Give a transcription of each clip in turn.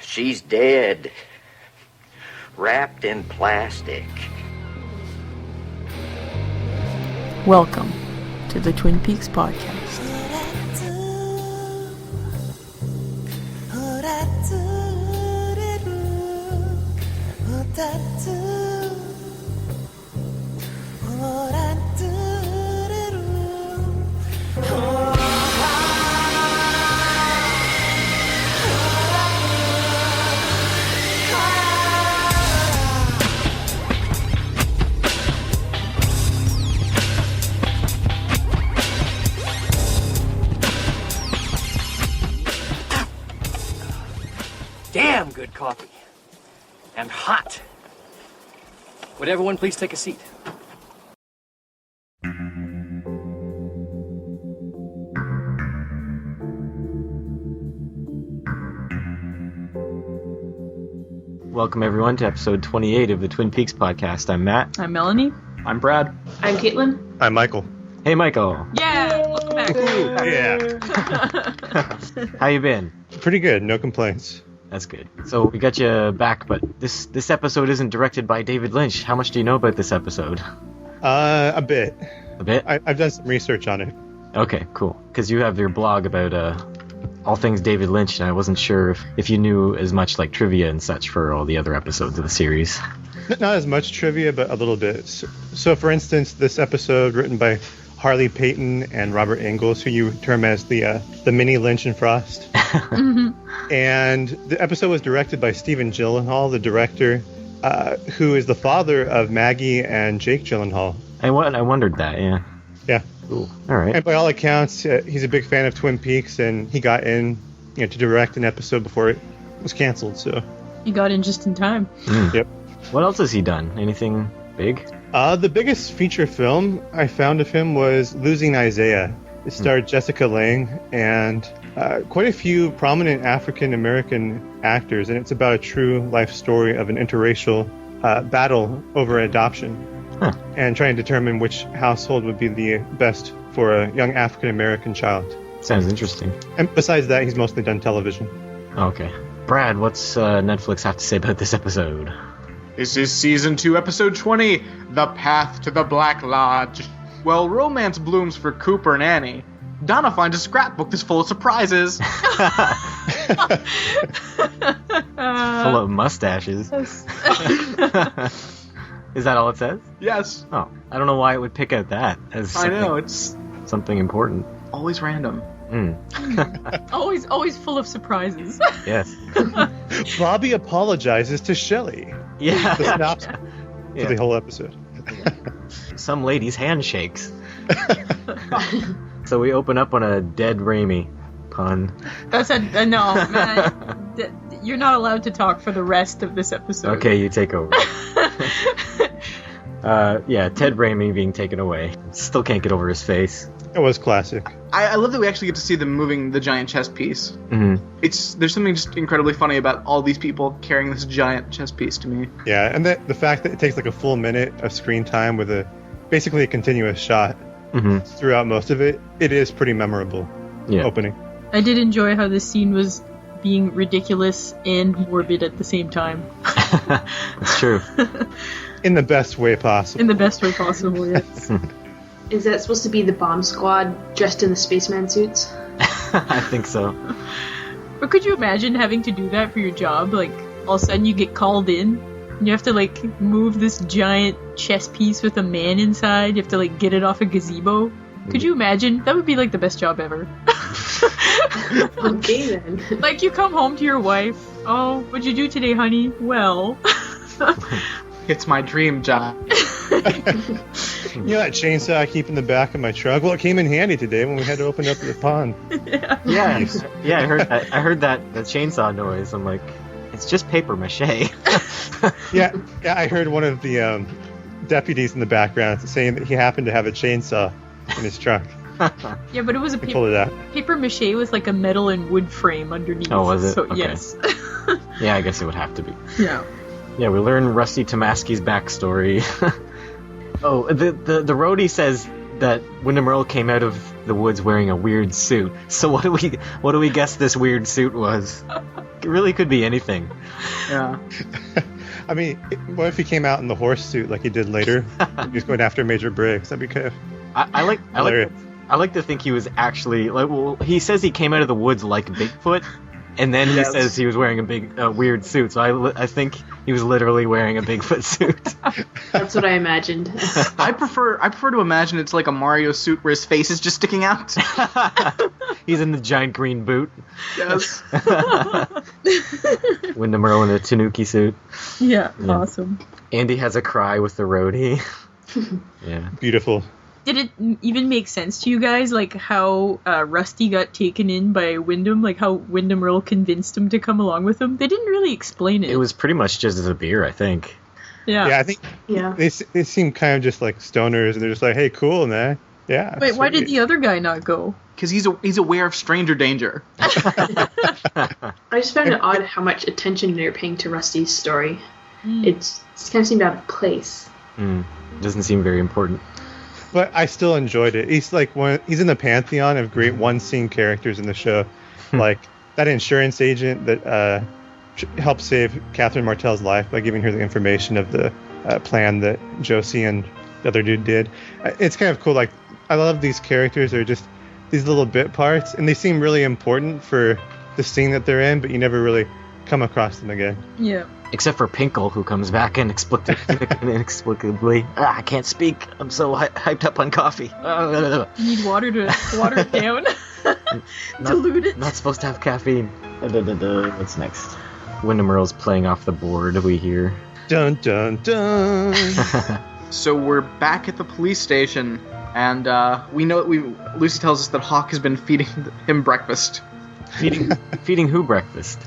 She's dead. Wrapped in plastic. Welcome to the Twin Peaks podcast. Damn good coffee. And hot. Would everyone please take a seat? Welcome everyone to episode 28 of the Twin Peaks podcast. I'm Matt. I'm Melanie. I'm Brad. I'm Caitlin. I'm Michael. Hey Michael. Yeah! Welcome back. Yeah. How you been? Pretty good. No complaints. That's good. So we got you back, but this episode isn't directed by David Lynch. How much do you know about this episode? A bit. A bit? I've done some research on it. Okay, cool. Because you have your blog about all things David Lynch, and I wasn't sure if you knew as much like trivia and such for all the other episodes of the series. Not as much trivia, but a little bit. So for instance, this episode written by Harley Payton and Robert Ingalls, who you term as the mini Lynch and Frost. And the episode was directed by Stephen Gyllenhaal, the director, who is the father of Maggie and Jake Gyllenhaal. I wondered that, yeah. Yeah. Cool. All right. And by all accounts, he's a big fan of Twin Peaks, and he got in to direct an episode before it was canceled. So You got in just in time. Yep. What else has he done? Anything big? The biggest feature film I found of him was Losing Isaiah. It starred Jessica Lange and quite a few prominent African-American actors, and it's about a true life story of an interracial battle over adoption. Huh. And trying to determine which household would be the best for a young African-American child. Sounds interesting. And besides that, he's mostly done television. Okay. Brad, what's Netflix have to say about this episode? This is Season 2, Episode 20, The Path to the Black Lodge. Well, romance blooms for Cooper and Annie. Donna finds a scrapbook that's full of surprises. Full of mustaches. Is that all it says? Yes. Oh, I don't know why it would pick out that as I know, it's something important. always random. Always full of surprises. Yes. Bobby apologizes to Shelley. Yeah. The synopsis for the whole episode. Some lady's hand shakes. So we open up on a dead Raimi pun. That's no, man. You're not allowed to talk for the rest of this episode. Okay, you take over. Yeah, Ted Raimi being taken away. Still can't get over his face. It was classic. I love that we actually get to see them moving the giant chess piece. Mm-hmm. There's something just incredibly funny about all these people carrying this giant chess piece to me. Yeah, and the fact that it takes like a full minute of screen time with basically a continuous shot throughout most of it, it is pretty memorable opening. I did enjoy how this scene was being ridiculous and morbid at the same time. It's true. In the best way possible. In the best way possible, yes. Is that supposed to be the bomb squad dressed in the spaceman suits? I think so. But could you imagine having to do that for your job? Like, all of a sudden you get called in, and you have to, like, move this giant chess piece with a man inside. You have to, like, get it off a gazebo. Could you imagine? That would be, like, the best job ever. Okay, then. Like, you come home to your wife. Oh, what'd you do today, honey? Well. It's my dream job. You know that chainsaw I keep in the back of my truck? Well, it came in handy today when we had to open up the pond. Yeah, I heard that chainsaw noise. I'm like, it's just paper mache. Yeah, I heard one of the deputies in the background saying that he happened to have a chainsaw in his truck. Yeah, but it was a pull it out. paper mache with like a metal and wood frame underneath. Oh, was it? So, Okay. yes. Yeah, I guess it would have to be. Yeah. Yeah, we learn Rusty Tomaski's backstory. Oh, the roadie says that Wyndham Earle came out of the woods wearing a weird suit. So what do we guess this weird suit was? It really could be anything. Yeah. I mean, what if he came out in the horse suit like he did later? He's going after Major Briggs. That'd be kind of I like to think he was actually like. Well, he says he came out of the woods like Bigfoot, and then he says he was wearing a weird suit. So I think he was literally wearing a Bigfoot suit. That's what I imagined. I prefer to imagine it's like a Mario suit where his face is just sticking out. He's in the giant green boot. Yes. Wyndham Earl in a Tanuki suit. Yeah, awesome. Andy has a cry with the roadie. Yeah. beautiful. Did it even make sense to you guys, like how Rusty got taken in by Wyndham, like how Wyndham Earl convinced him to come along with him? They didn't really explain it. It was pretty much just as a beer, I think. Yeah, I think they seem kind of just like stoners, and they're just like, hey, cool, man. Yeah. Wait, why did the other guy not go? Because he's aware of stranger danger. I just found it odd how much attention they're paying to Rusty's story. It's kind of seemed out of place. Doesn't seem very important. But I still enjoyed it. He's like he's in the pantheon of great one-scene characters in the show, like that insurance agent that helped save Catherine Martell's life by giving her the information of the plan that Josie and the other dude did. It's kind of cool. Like, I love these characters. They're just these little bit parts, and they seem really important for the scene that they're in, but you never really come across them again. Yeah. Except for Pinkle, who comes back inexplicably. I can't speak. I'm so hyped up on coffee. You need water to water it down. Dilute it. Not supposed to have caffeine. What's next? Wyndham Earl's playing off the board, we hear. Dun dun dun. So we're back at the police station, and Lucy tells us that Hawk has been feeding him breakfast. Feeding who breakfast?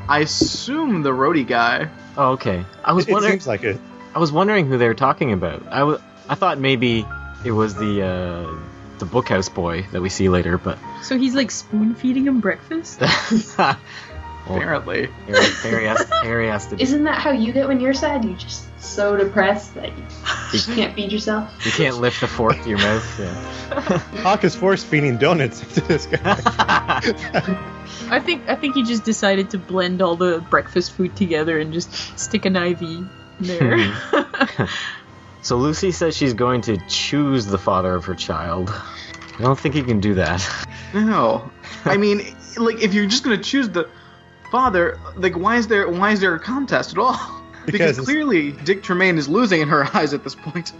I assume the roadie guy. Oh, okay. It seems like it. I was wondering who they were talking about. I thought maybe it was the bookhouse boy that we see later, but So he's like spoon feeding him breakfast? Apparently. Harry has to. Isn't that how you get when you're sad? You're just so depressed that you can't feed yourself? You can't lift the fork to your mouth. Yeah. Hawk is force feeding donuts to this guy. I think he just decided to blend all the breakfast food together and just stick an IV in there. So Lucy says she's going to choose the father of her child. I don't think he can do that. No. I mean, like, if you're just going to choose the father, like, why is there a contest at all? Because clearly Dick Tremaine is losing in her eyes at this point.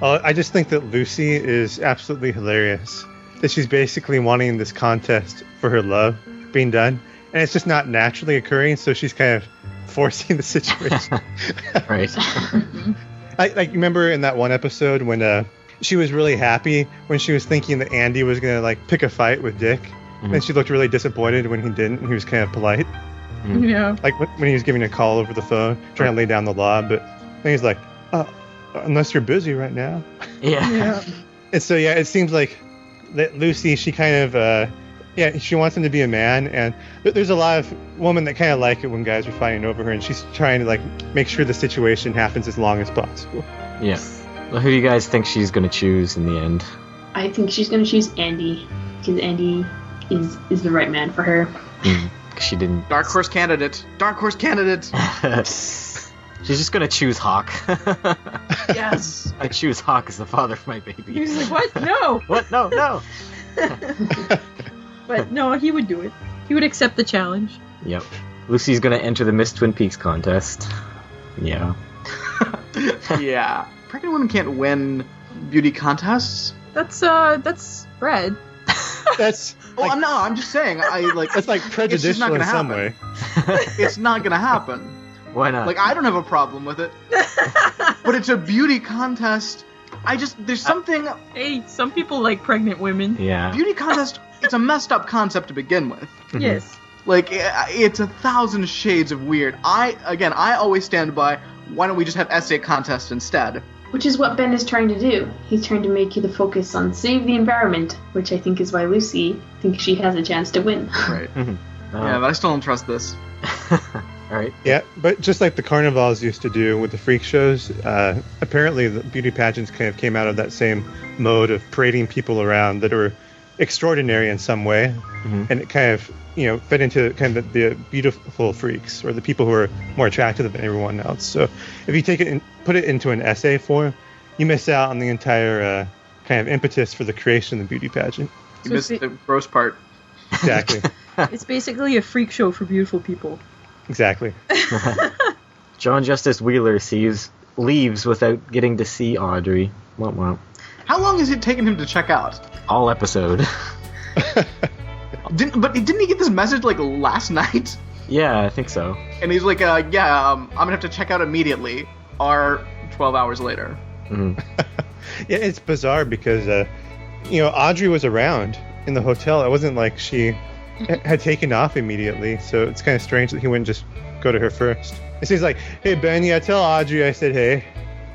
I just think that Lucy is absolutely hilarious. That she's basically wanting this contest for her love being done, and it's just not naturally occurring, so she's kind of forcing the situation. Right. Like, remember in that one episode when she was really happy when she was thinking that Andy was going to, like, pick a fight with Dick, and she looked really disappointed when he didn't, and he was kind of polite. Yeah. Like when he was giving a call over the phone, trying to lay down the law, but then he's like, unless you're busy right now. Yeah. And so, yeah, it seems like that Lucy, she kind of, she wants him to be a man, and there's a lot of women that kind of like it when guys are fighting over her, and she's trying to, like, make sure the situation happens as long as possible. Yeah. Well, who do you guys think she's going to choose in the end? I think she's going to choose Andy, because Andy is the right man for her. She didn't. Dark horse candidate. She's just gonna choose Hawk. Yes. I choose Hawk as the father of my baby. He was like, what? No. What? No. But no, he would do it. He would accept the challenge. Yep. Lucy's gonna enter the Miss Twin Peaks contest. Yeah. Yeah. Pregnant women can't win beauty contests. That's Brad. That's. Well, no, I'm just saying. That's like prejudicial in some way. It's not gonna happen. Why not? Like, I don't have a problem with it. But it's a beauty contest. There's something. Hey, some people like pregnant women. Yeah. Beauty contest. It's a messed up concept to begin with. Yes. Like, it's 1,000 shades of weird. I always stand by, why don't we just have essay contests instead? Which is what Ben is trying to do. He's trying to make you the focus on save the environment, which I think is why Lucy thinks she has a chance to win. Right. Yeah, but I still don't trust this. Alright. Yeah, but just like the carnivals used to do with the freak shows, apparently the beauty pageants kind of came out of that same mode of parading people around that were extraordinary in some way, and it kind of fit into kind of the beautiful freaks or the people who are more attractive than everyone else. So if you take it and put it into an essay form, you miss out on the entire kind of impetus for the creation of the beauty pageant. You missed the gross part. Exactly. It's basically a freak show for beautiful people. Exactly. John Justice Wheeler leaves without getting to see Audrey. Womp womp. How long has it taken him to check out? All episode. Didn't he get this message like last night? Yeah, I think so. And he's like, I'm gonna have to check out immediately. Or 12 hours later. Mm-hmm. Yeah, it's bizarre because Audrey was around in the hotel. It wasn't like she had taken off immediately, so it's kind of strange that he wouldn't just go to her first. And she's like, "Hey Ben, yeah, tell Audrey I said hey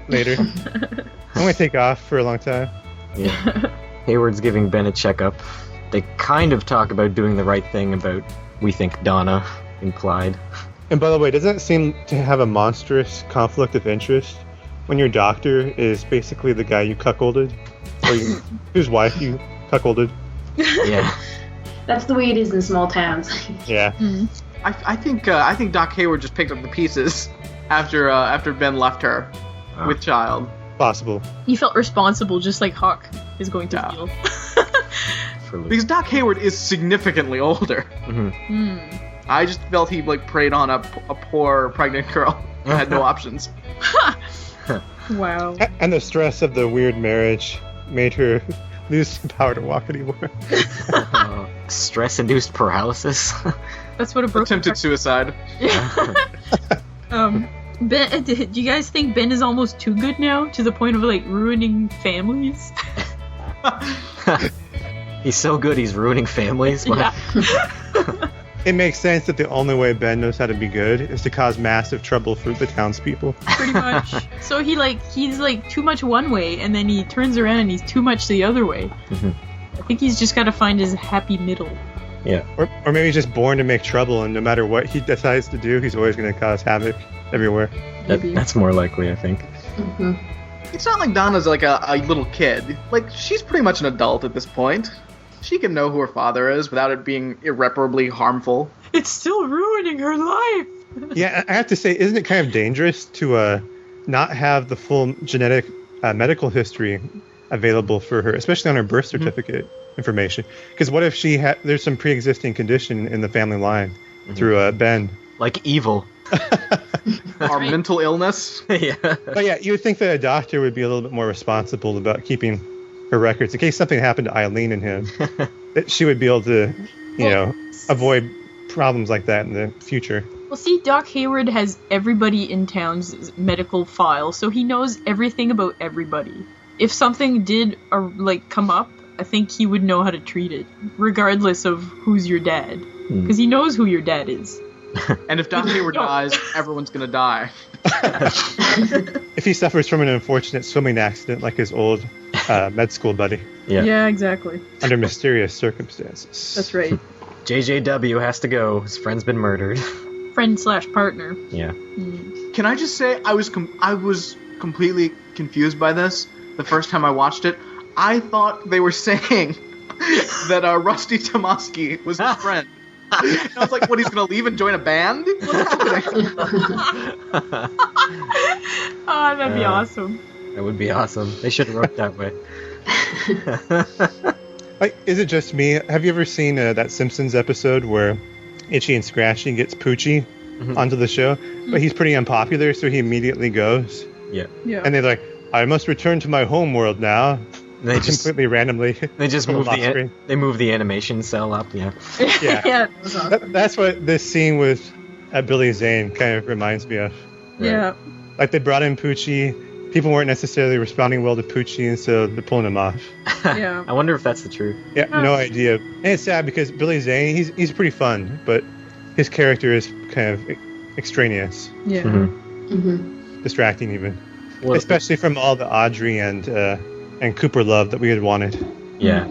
later. I'm gonna take off for a long time." Yeah. Hayward's giving Ben a checkup. They kind of talk about doing the right thing about, we think, Donna, implied. And by the way, doesn't it seem to have a monstrous conflict of interest when your doctor is basically the guy you cuckolded? Or whose wife you cuckolded? Yeah. That's the way it is in small towns. Yeah. I think Doc Hayward just picked up the pieces after Ben left her with child. Possible. He felt responsible, just like Hawk is going to feel. Because Doc Hayward is significantly older. I just felt he preyed on a poor pregnant girl who had no options. Wow. And the stress of the weird marriage made her lose the power to walk anymore. Stress-induced paralysis. That's what a broken Attempted suicide. Ben, do you guys think Ben is almost too good now, to the point of ruining families? He's so good he's ruining families? Yeah. It makes sense that the only way Ben knows how to be good is to cause massive trouble for the townspeople. Pretty much. So he's too much one way, and then he turns around and he's too much the other way. I think he's just got to find his happy middle. Yeah. Or maybe he's just born to make trouble, and no matter what he decides to do, he's always going to cause havoc everywhere. That's more likely, I think. It's not like Donna's like a little kid. She's pretty much an adult at this point. She can know who her father is without it being irreparably harmful. It's still ruining her life. Yeah, I have to say, isn't it kind of dangerous to not have the full genetic medical history available for her, especially on her birth certificate information? Because what if there's some pre-existing condition in the family line through Ben? Like evil. Or mental illness. Yeah. But yeah, you would think that a doctor would be a little bit more responsible about keeping her records in case something happened to Eileen and him. That she would be able to, avoid problems like that in the future. Well, see, Doc Hayward has everybody in town's medical file, so he knows everything about everybody. If something did come up, I think he would know how to treat it, regardless of who's your dad, because he knows who your dad is. And if Doc Hayward dies, everyone's gonna die. If he suffers from an unfortunate swimming accident like his old med school buddy. Yeah, exactly. Under mysterious circumstances. That's right. JJW has to go. His friend's been murdered. Friend/partner. Yeah. Can I just say, I was completely confused by this the first time I watched it. I thought they were saying that Rusty Tomasky was his friend. And I was like, what, he's gonna leave and join a band? What's happening? Oh, that'd be awesome. That would be awesome. They should have wrote that way. Is it just me? Have you ever seen that Simpsons episode where Itchy and Scratchy gets Poochie onto the show? But he's pretty unpopular, so he immediately goes. Yeah. And they're like, I must return to my home world now. They just completely randomly. They just move the animation cell up. Yeah. Yeah. Yeah, that was awesome. That's what this scene with Billy Zane kind of reminds me of. Yeah. They brought in Poochie. People weren't necessarily responding well to Poochie, and so they're pulling him off. Yeah. I wonder if that's the truth. Yeah, no idea. And it's sad because Billy Zane, he's pretty fun, but his character is kind of extraneous. Yeah. Distracting even. Especially from all the Audrey and Cooper love that we had wanted. Yeah.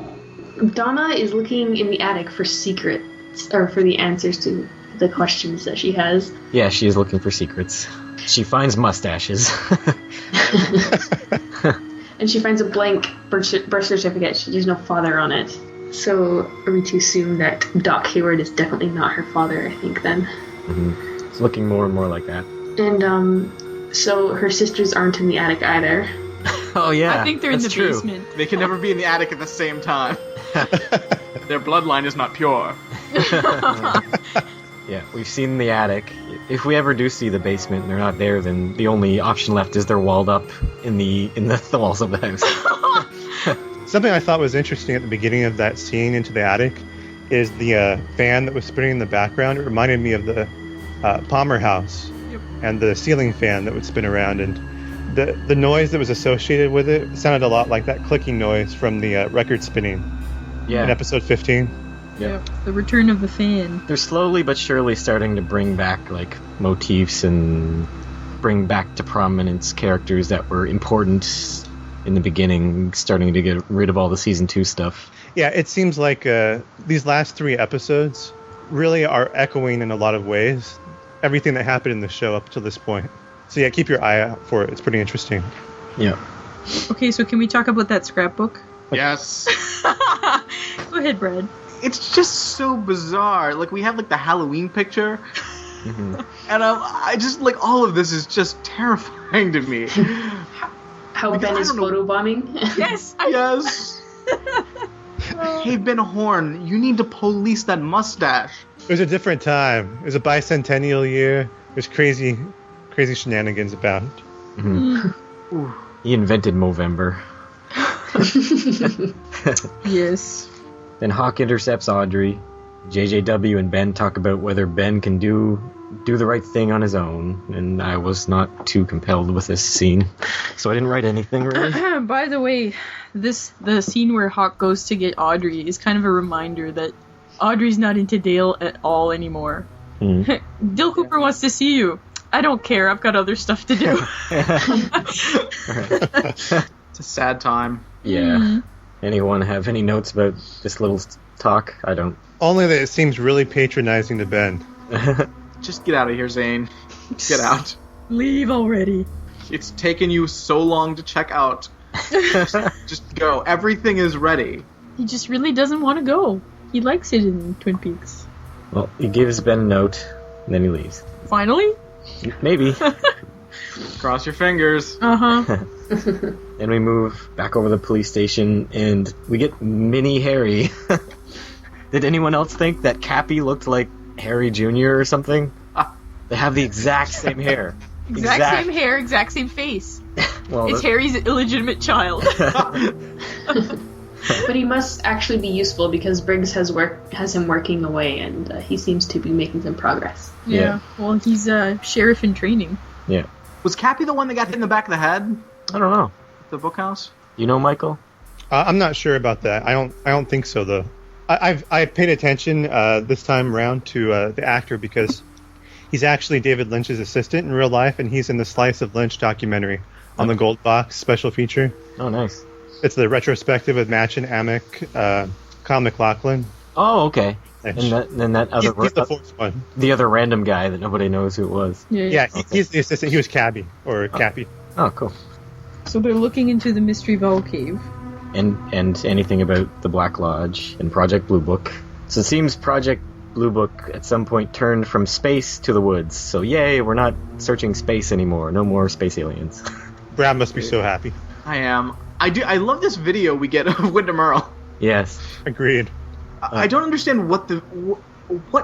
Donna is looking in the attic for secrets, or for the answers to the questions that she has. Yeah, she is looking for secrets. She finds mustaches. And she finds a blank birth certificate. There's no father on it. So are we to assume that Doc Hayward is definitely not her father, I think, then? Mm-hmm. It's looking more and more like that. And, so her sisters aren't in the attic either. Oh, yeah. I think they're in the true. basement. They can never be in the attic at the same time. Their bloodline is not pure. Yeah, we've seen the attic. If we ever do see the basement and they're not there, then the only option left is they're walled up in the walls of the house. Something I thought was interesting at the beginning of that scene into the attic is the fan that was spinning in the background. It reminded me of the Palmer house and the ceiling fan that would spin around, and the noise that was associated with it sounded a lot like that clicking noise from the record spinning in episode 15. Yeah, the return of the fan. They're slowly but surely starting to bring back like motifs and bring back to prominence characters that were important in the beginning, starting to get rid of all the season 2 stuff. Yeah, it seems like these last 3 episodes really are echoing in a lot of ways everything that happened in the show up to this point. So yeah, keep your eye out for it. It's pretty interesting. Yeah. Okay, so can we talk about that scrapbook? Yes. Go ahead, Brad. It's just so bizarre. Like, we have, like, the Halloween picture. Mm-hmm. And I just, like, all of this is just terrifying to me. How Ben is photobombing? Yes! Yes. Hey, Ben Horn, you need to police that mustache. It was a different time. It was a bicentennial year. There's crazy shenanigans about. Mm-hmm. He invented Movember. Yes. Then Hawk intercepts Audrey. JJW and Ben talk about whether Ben can do the right thing on his own, and I was not too compelled with this scene, so I didn't write anything really. By the way, the scene where Hawk goes to get Audrey is kind of a reminder that Audrey's not into Dale at all anymore. Dale Cooper wants to see you. I don't care. I've got other stuff to do. It's a sad time. Yeah. Mm-hmm. Anyone have any notes about this little talk? I don't. Only that it seems really patronizing to Ben. Just get out of here, Zane. Get out. Leave already. It's taken you so long to check out. Just go. Everything is ready. He just really doesn't want to go. He likes it in Twin Peaks. Well, he gives Ben a note, and then he leaves. Finally? Maybe. Cross your fingers. Uh-huh. Then we move back over the police station, and we get Mini Harry. Did anyone else think that Cappy looked like Harry Jr. or something? They have the exact same hair. Exact same hair, exact same face. Well, it's Harry's illegitimate child. But he must actually be useful because Briggs has him working away, and he seems to be making some progress. Yeah. Well, he's a sheriff in training. Yeah. Was Cappy the one that got hit in the back of the head? I don't know. The bookhouse? You know, Michael? I'm not sure about that. I don't think so though. I paid attention this time around to the actor because he's actually David Lynch's assistant in real life, and he's in the Slice of Lynch documentary on the Gold Box special feature. Oh, nice. It's the retrospective with Match and Amick, Kyle MacLachlan. Oh, okay. Lynch. And then that other he's the fourth one. The other random guy that nobody knows who it was. Yeah, he's the assistant. He was Cabby or Cappy. Oh, cool. So they're looking into the Mystery Ball Cave. And anything about the Black Lodge and Project Blue Book. So it seems Project Blue Book at some point turned from space to the woods. So yay, we're not searching space anymore. No more space aliens. Brad must be so happy. I am. I love this video we get of Wyndham Earle. Yes. Agreed. I don't understand what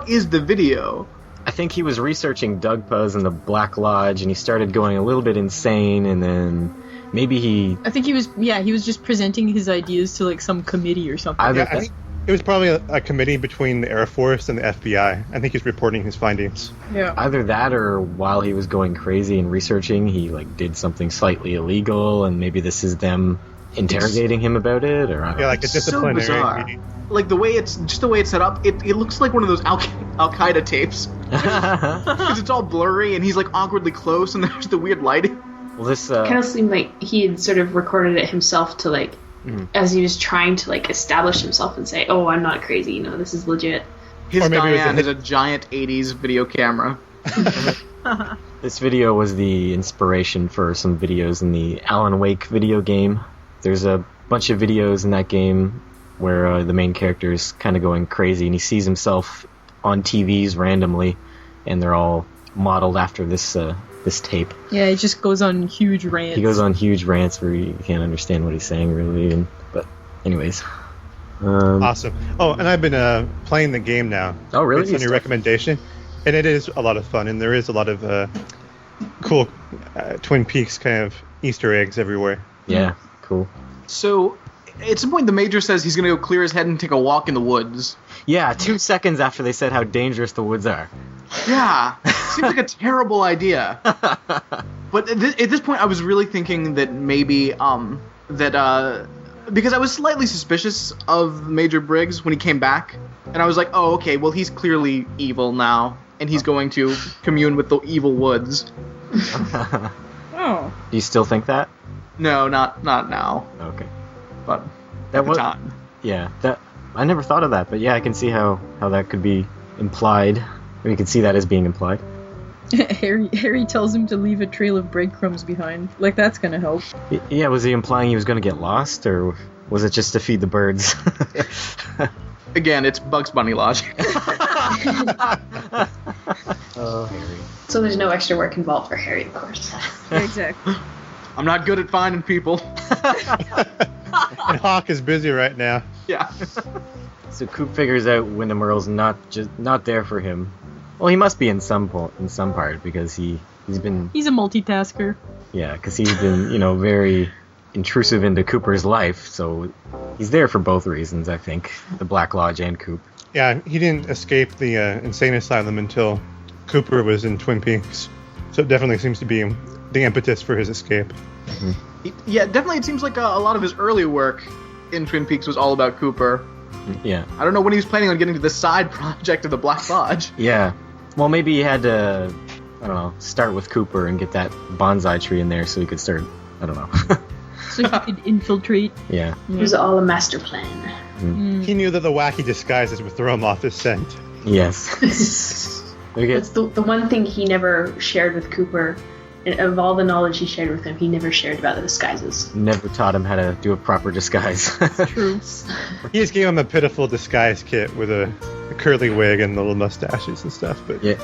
is the video. I think he was researching Doug Puzz and the Black Lodge, and he started going a little bit insane, and then maybe he... I think he was just presenting his ideas to, like, some committee or something. I think it was probably a committee between the Air Force and the FBI. I think he's reporting his findings. Yeah. Either that, or while he was going crazy and researching, he, like, did something slightly illegal, and maybe this is them interrogating him about it, or... Yeah, like a disciplinary meeting. Like, the way it's set up, it looks like one of those Al-Qaeda tapes. Because it's all blurry, and he's, like, awkwardly close, and there's the weird lighting. Well, this kind of seemed like he had sort of recorded it himself to, like, as he was trying to, like, establish himself and say, oh, I'm not crazy, you know, this is legit. His Diane is a giant 80s video camera. This video was the inspiration for some videos in the Alan Wake video game. There's a bunch of videos in that game where the main character is kind of going crazy, and he sees himself on TVs randomly, and they're all modeled after this tape. Yeah, it just goes on huge rants. He goes on huge rants where you can't understand what he's saying really, but anyways. Awesome. Oh, and I've been playing the game now. Oh, really? It's on your recommendation, and it is a lot of fun, and there is a lot of cool Twin Peaks kind of Easter eggs everywhere. Yeah, cool. So, at some point, the Major says he's going to go clear his head and take a walk in the woods. Yeah, 2 seconds after they said how dangerous the woods are. Yeah, seems like a terrible idea. But at this point, I was really thinking that maybe because I was slightly suspicious of Major Briggs when he came back, and I was like, oh, okay, well, he's clearly evil now, and he's going to commune with the evil woods. Oh. Do you still think that? No, not now. Okay. But That at the was time. Yeah, I never thought of that, but yeah, I can see how that could be implied. Or you can see that as being implied. Harry tells him to leave a trail of breadcrumbs behind. Like, that's gonna help. Yeah, was he implying he was going to get lost, or was it just to feed the birds? Again, it's Bugs Bunny logic. Oh, Harry. So there's no extra work involved for Harry, of course. Exactly. I'm not good at finding people. And Hawk is busy right now. Yeah. So Coop figures out Wyndham Earle's not there for him. Well, he must be in some part because he's been He's a multitasker. because he's been very intrusive into Cooper's life. So he's there for both reasons, I think, the Black Lodge and Coop. Yeah, he didn't escape the insane asylum until Cooper was in Twin Peaks. So it definitely seems to be the impetus for his escape. Yeah, definitely it seems like a lot of his early work in Twin Peaks was all about Cooper. Yeah. I don't know when he was planning on getting to the side project of the Black Lodge. Yeah. Well, maybe he had to, I don't know, start with Cooper and get that bonsai tree in there so he could start, I don't know. So he could infiltrate. Yeah. It was all a master plan. He knew that the wacky disguises would throw him off his scent. Yes. We get, That's the one thing he never shared with Cooper. And of all the knowledge he shared with him, he never shared about the disguises. never taught him how to do a proper disguise. True. He just gave him a pitiful disguise kit with a curly wig and little mustaches and stuff. But Yeah.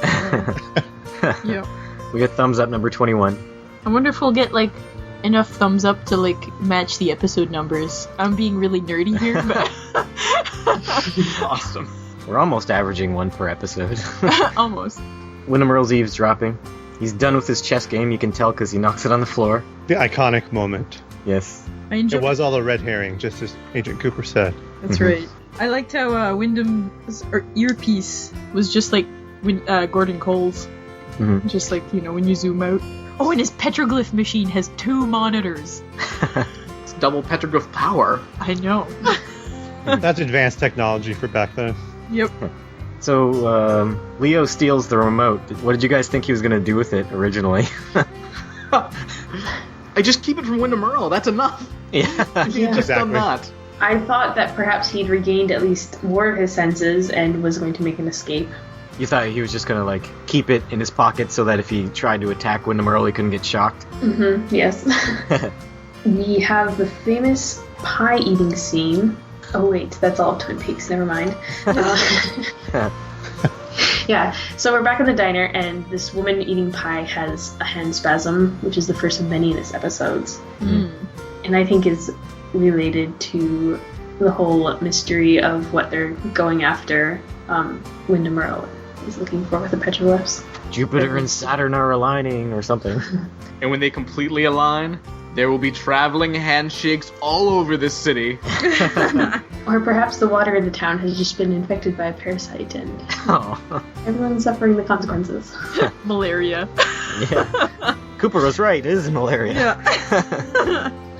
Yeah. We get thumbs up number 21. I wonder if we'll get, enough thumbs up to, match the episode numbers. I'm being really nerdy here, but... Awesome. We're almost averaging one per episode. Almost. Wyndham Earle's eavesdropping. He's done with his chess game, you can tell because he knocks it on the floor. the iconic moment. Yes. I enjoy It was all a red herring, just as Agent Cooper said. That's right. I liked how Wyndham's earpiece was just like Gordon Cole's. Mhm. Just when you zoom out. Oh, and his petroglyph machine has 2 monitors. It's double petroglyph power. I know. That's advanced technology for back then. Yep. So, Leo steals the remote. What did you guys think he was going to do with it originally? I just keep it from Wyndham Earle. That's enough. Yeah. He just done Exactly. that. I thought that perhaps he'd regained at least more of his senses and was going to make an escape. You thought he was just going to, keep it in his pocket so that if he tried to attack Wyndham Earle, he couldn't get shocked? Mm-hmm, yes. We have the famous pie eating scene. Oh wait, that's all Twin Peaks, never mind. Yeah, so we're back in the diner, and this woman eating pie has a hand spasm, which is the first of many in this episode. And I think is related to the whole mystery of what they're going after Wyndham Earle is looking for with the petroglyphs. Jupiter and Saturn are aligning or something. And when they completely align, there will be traveling handshakes all over this city. Or perhaps the water in the town has just been infected by a parasite and Oh. everyone's suffering the consequences. Malaria. Yeah. Cooper was right, it is malaria.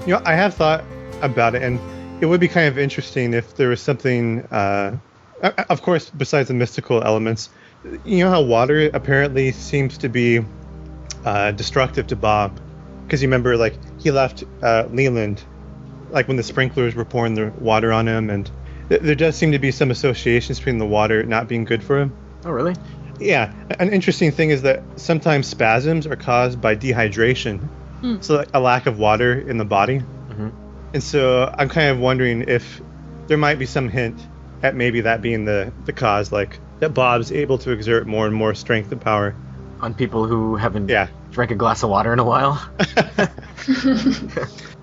Yeah. I have thought about it, and it would be kind of interesting if there was something, of course, besides the mystical elements. You know how water apparently seems to be destructive to Bob? Because you remember, he left Leland, when the sprinklers were pouring the water on him, and there does seem to be some associations between the water not being good for him. Oh, really? Yeah, an interesting thing is that sometimes spasms are caused by dehydration, so a lack of water in the body. Mhm. And so I'm kind of wondering if there might be some hint at maybe that being the cause, like that Bob's able to exert more and more strength and power On people who haven't Yeah. drank a glass of water in a while.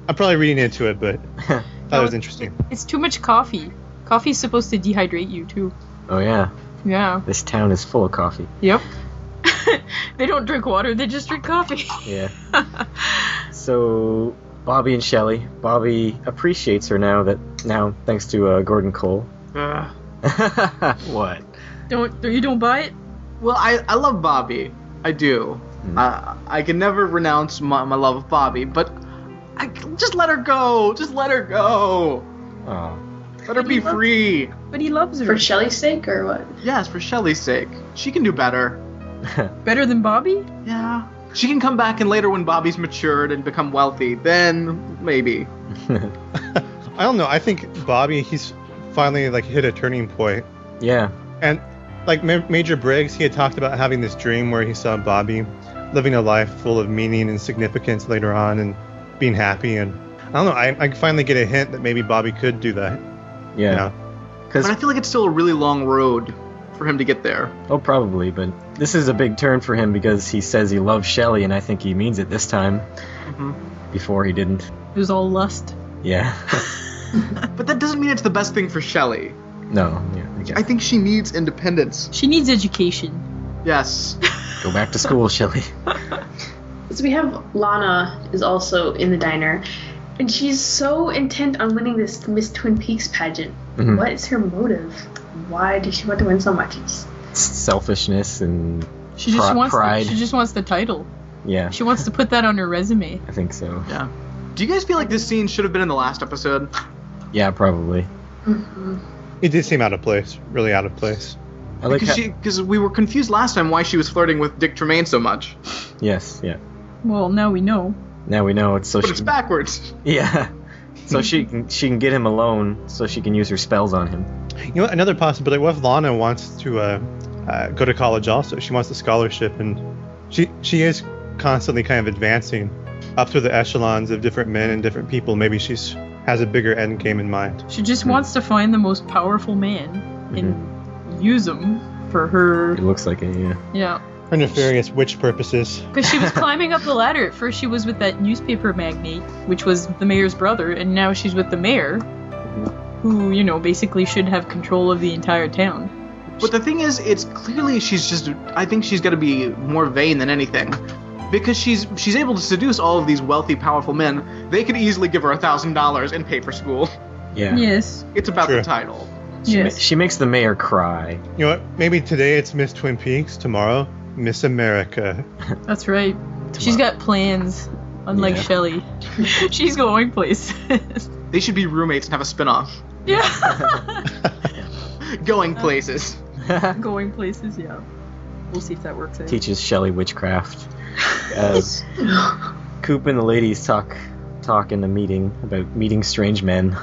I'm probably reading into it, but thought it was interesting. It's too much coffee. Coffee's supposed to dehydrate you too. Oh yeah, Yeah. this town is full of coffee. Yep. They don't drink water, they just drink coffee. Yeah. So Bobby and Shelley. Bobby appreciates her now thanks to Gordon Cole. What? You don't buy it? Well, I love Bobby. I do. I can never renounce my love of Bobby, but just let her go. Just let her go. Oh. Let her be free. But he loves her. For Shelley's sake, or what? Yes, for Shelley's sake. She can do better. Better than Bobby? Yeah. She can come back and later when Bobby's matured and become wealthy, then maybe. I don't know. I think Bobby, he's finally like hit a turning point. Yeah. And like Major Briggs, he had talked about having this dream where he saw Bobby living a life full of meaning and significance later on and being happy. And I don't know. I finally get a hint that maybe Bobby could do that. Yeah. Yeah. But I feel like it's still a really long road for him to get there. Oh, probably, but this is a big turn for him because he says he loves Shelley, and I think he means it this time. Mm-hmm. Before he didn't. It was all lust. Yeah. But that doesn't mean it's the best thing for Shelley. No. Yeah. I guess. I think she needs independence. She needs education. Yes. Go back to school, Shelley. So we have Lana is also in the diner, and she's so intent on winning this Miss Twin Peaks pageant. Mhm. What is her motive? Why does she want to win so much? Selfishness and She just wants pride. she just wants the title. Yeah, She wants to put that on her resume. I think so. Yeah. Do you guys feel like this scene should have been in the last episode? Yeah, probably. It did seem out of place. Really out of place. I like how, Because we were confused last time why she was flirting with Dick Tremaine so much. Yes, yeah. Well, now we know. Now we know it's so But she it's backwards. Yeah. So she can get him alone so she can use her spells on him. You know what? Another possibility. What if Lana wants to go to college also? She wants a scholarship, and she is constantly kind of advancing up through the echelons of different men and different people. Maybe she's has a bigger end game in mind. She just wants to find the most powerful man and use him for her. It looks like it, yeah. Yeah. For nefarious witch purposes. Because she was climbing up the ladder. At first, she was with that newspaper magnate, which was the mayor's brother, and now she's with the mayor, who, basically should have control of the entire town. But the thing is, it's clearly I think she's got to be more vain than anything. Because she's able to seduce all of these wealthy, powerful men. They could easily give her $1,000 and pay for school. Yeah. Yes. It's about True. the title. Yes. She makes the mayor cry. You know what? Maybe today it's Miss Twin Peaks. Tomorrow, Miss America. That's right. She's got plans, unlike Yeah. Shelley. She's going places. They should be roommates and have a spin-off. Yeah. Going places. Going places, yeah. We'll see if that works out. Teaches Shelley witchcraft. As Coop and the ladies talk in the meeting about meeting strange men,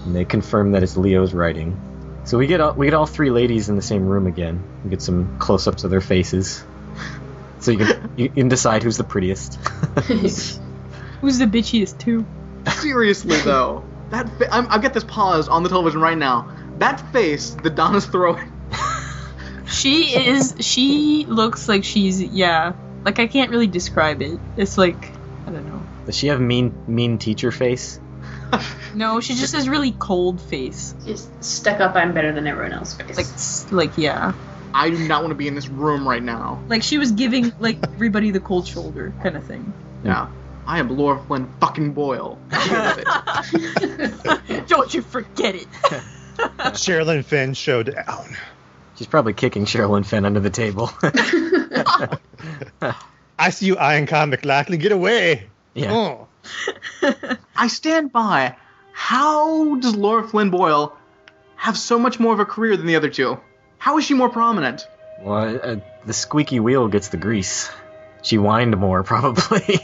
and they confirm that it's Leo's writing. So we get all three ladies in the same room again. We get some close-ups of their faces, so you can decide who's the prettiest. Who's the bitchiest, too? Seriously, though. I've got this pause on the television right now. That face that Donna's throwing. She looks like she's, like I can't really describe it. It's like, I don't know. Does she have mean teacher face? No, she just has really cold face. Just stuck up, I'm better than everyone else face. Like yeah. I do not want to be in this room right now. Like she was giving, like, everybody the cold shoulder kind of thing. Yeah. I am Laura Flynn fucking Boyle. Don't you forget it. Sherilyn Fenn showed down. She's probably kicking Sherilyn Fenn under the table. I see you eyeing Con McLachlan. Get away. Yeah. Oh. I stand by. How does Laura Flynn Boyle have so much more of a career than the other two? How is she more prominent? Well, the squeaky wheel gets the grease. She whined more, probably.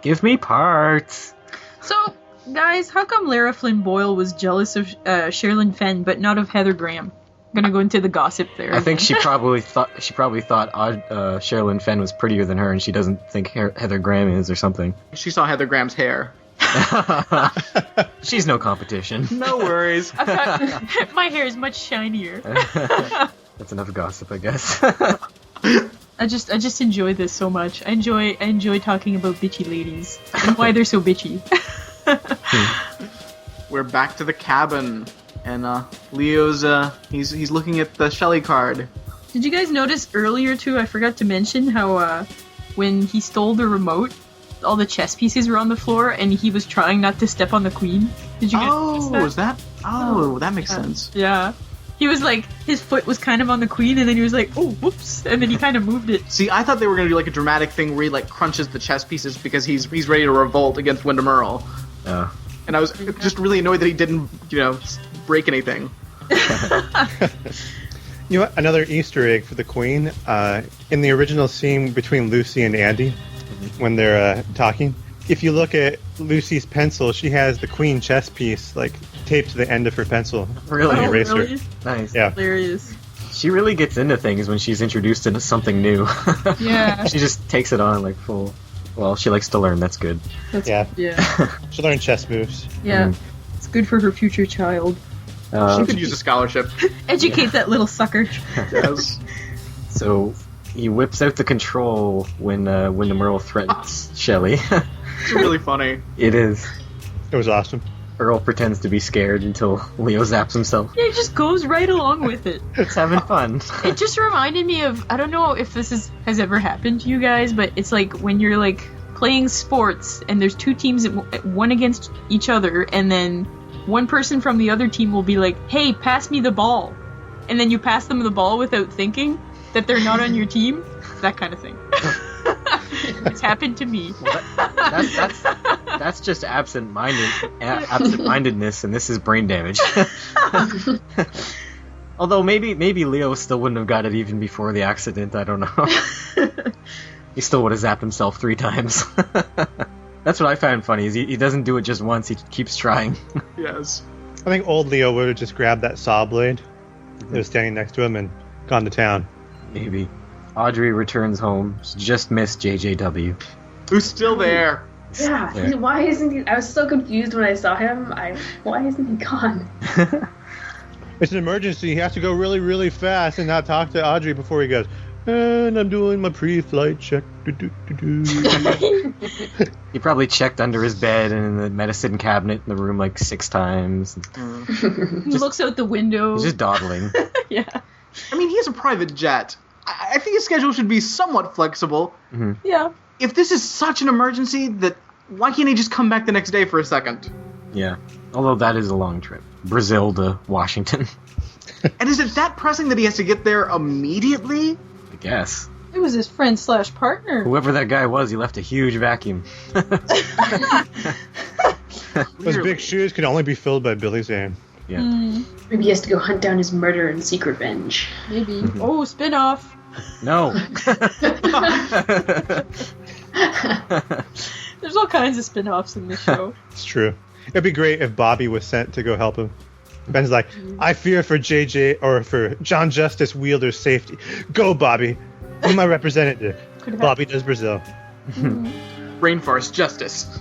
Give me parts. So, guys, how come Lara Flynn Boyle was jealous of Sherilyn Fenn, but not of Heather Graham? I'm gonna go into the gossip there. I think she probably thought Sherilyn Fenn was prettier than her, and she doesn't think Heather Graham is, or something. She saw Heather Graham's hair. She's no competition. No worries. I've got, my hair is much shinier. That's enough gossip, I guess. I just enjoy this so much. I enjoy talking about bitchy ladies and why they're so bitchy. We're back to the cabin, and Leo's he's looking at the Shelly card. Did you guys notice earlier too? I forgot to mention how when he stole the remote, all the chess pieces were on the floor, and he was trying not to step on the queen. Did you guys notice that? Was that? Oh, that makes sense. Yeah. He was like, his foot was kind of on the queen, and then he was like, oh, whoops, and then he kind of moved it. See, I thought they were gonna do like a dramatic thing where he like crunches the chess pieces because he's ready to revolt against Wyndham Earl. And I was just really annoyed that he didn't, break anything. You know what? Another Easter egg for the Queen. In the original scene between Lucy and Andy, when they're talking, if you look at Lucy's pencil, she has the Queen chess piece like taped to the end of her pencil. Really? On the eraser. Really? Nice. Yeah. Hilarious. She really gets into things when she's introduced into something new. Yeah. She just takes it on like full. Well, she likes to learn. That's good. Yeah. Yeah. She learned chess moves. Yeah. It's good for her future child. She could use a scholarship. Educate that little sucker. Yes. So he whips out the control when Wyndham Earl threatens Shelley. It's really funny. It is. It was awesome. Earl pretends to be scared until Leo zaps himself. Yeah, it just goes right along with it. It's having fun. It just reminded me of, I don't know if this has ever happened to you guys, but it's like when you're like playing sports and there's two teams one against each other, and then one person from the other team will be like, hey, pass me the ball. And then you pass them the ball without thinking that they're not on your team. That kind of thing. It's happened to me. Well, that's just absent-mindedness, and this is brain damage. Although maybe Leo still wouldn't have got it even before the accident. I don't know. He still would have zapped himself 3 times. That's what I found funny. Is he doesn't do it just once. He keeps trying. Yes. I think old Leo would have just grabbed that saw blade that was standing next to him and gone to town. Maybe. Audrey returns home. She just missed JJW. Who's still there? Yeah, Yeah. why isn't he? I was so confused when I saw him. Why isn't he gone? It's an emergency. He has to go really, really fast and not talk to Audrey before he goes, and I'm doing my pre-flight check. He probably checked under his bed and in the medicine cabinet in the room like 6 times. He looks out the window. He's just dawdling. Yeah. I mean, he has a private jet. I think his schedule should be somewhat flexible. Yeah. If this is such an emergency, why can't he just come back the next day for a second? Yeah. Although that is a long trip. Brazil to Washington. And is it that pressing that he has to get there immediately? I guess. It was his friend/partner. Whoever that guy was, he left a huge vacuum. Those big shoes could only be filled by Billy Zane. Yeah. Maybe he has to go hunt down his murder and seek revenge. Maybe. Oh, spin-off. No. There's all kinds of spin-offs in this show. It's true. It'd be great if Bobby was sent to go help him. Ben's like, I fear for JJ or for John Justice Wielder's safety. Go, Bobby. Be my representative. Bobby does Brazil. Rainforest justice.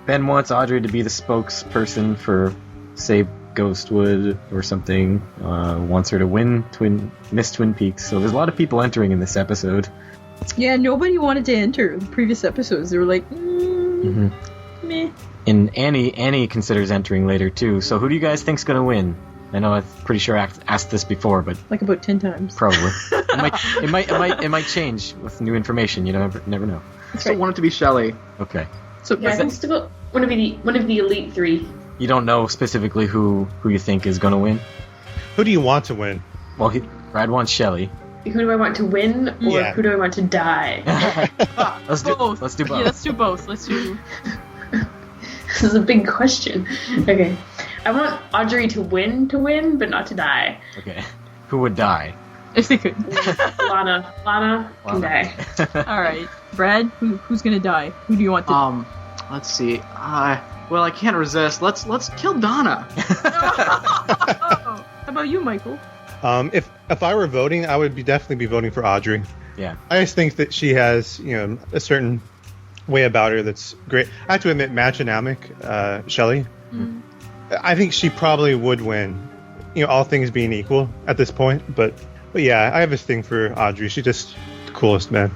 Ben wants Audrey to be the spokesperson for Save Ghostwood or something. Wants her to win Miss Twin Peaks. So there's a lot of people entering in this episode. Yeah, nobody wanted to enter the previous episodes. They were like, meh. And Annie considers entering later too. So who do you guys think's gonna win? I know I'm pretty sure I asked this before, but Like about 10 times. probably it might change with new information. You never know. I still want it to be Shelley. Okay. So Yeah, I think still one of the elite 3. You don't know specifically who you think is gonna win. Who do you want to win? Well, Brad wants Shelley. Who do I want to win, or Yeah. who do I want to die? Let's do both. both. Yeah, let's do both. Let's do. This is a big question. Okay. I want Audrey to win, but not to die. Okay. Who would die? If they could. Lana can die. All right, Brad. Who's gonna die? Who do you want to? Let's see. Well, I can't resist. Let's kill Donna. How about you, Michael? If I were voting, I would definitely be voting for Audrey. Yeah. I just think that she has, a certain way about her that's great. I have to admit, Machinamic, Shelley, I think she probably would win, all things being equal at this point. But yeah, I have this thing for Audrey. She's just the coolest, man.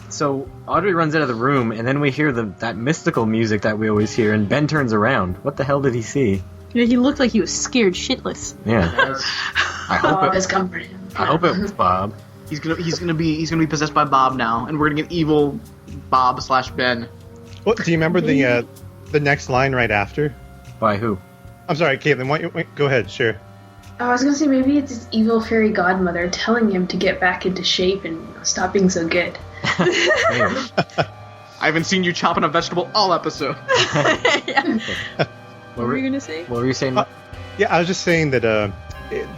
So Audrey runs out of the room, and then we hear that mystical music that we always hear, and Ben turns around. What the hell did he see? Yeah, he looked like he was scared shitless. Yeah. Bob has comforted him. I hope it was Bob. He's gonna be possessed by Bob now, and we're gonna get evil Bob/Ben. Well, do you remember the next line right after? By who? I'm sorry, Caitlin. Go ahead. Sure. Oh, I was gonna say maybe it's his evil fairy godmother telling him to get back into shape and stop being so good. I haven't seen you chopping a vegetable all episode. What were you gonna say? What were you saying? Yeah, I was just saying that the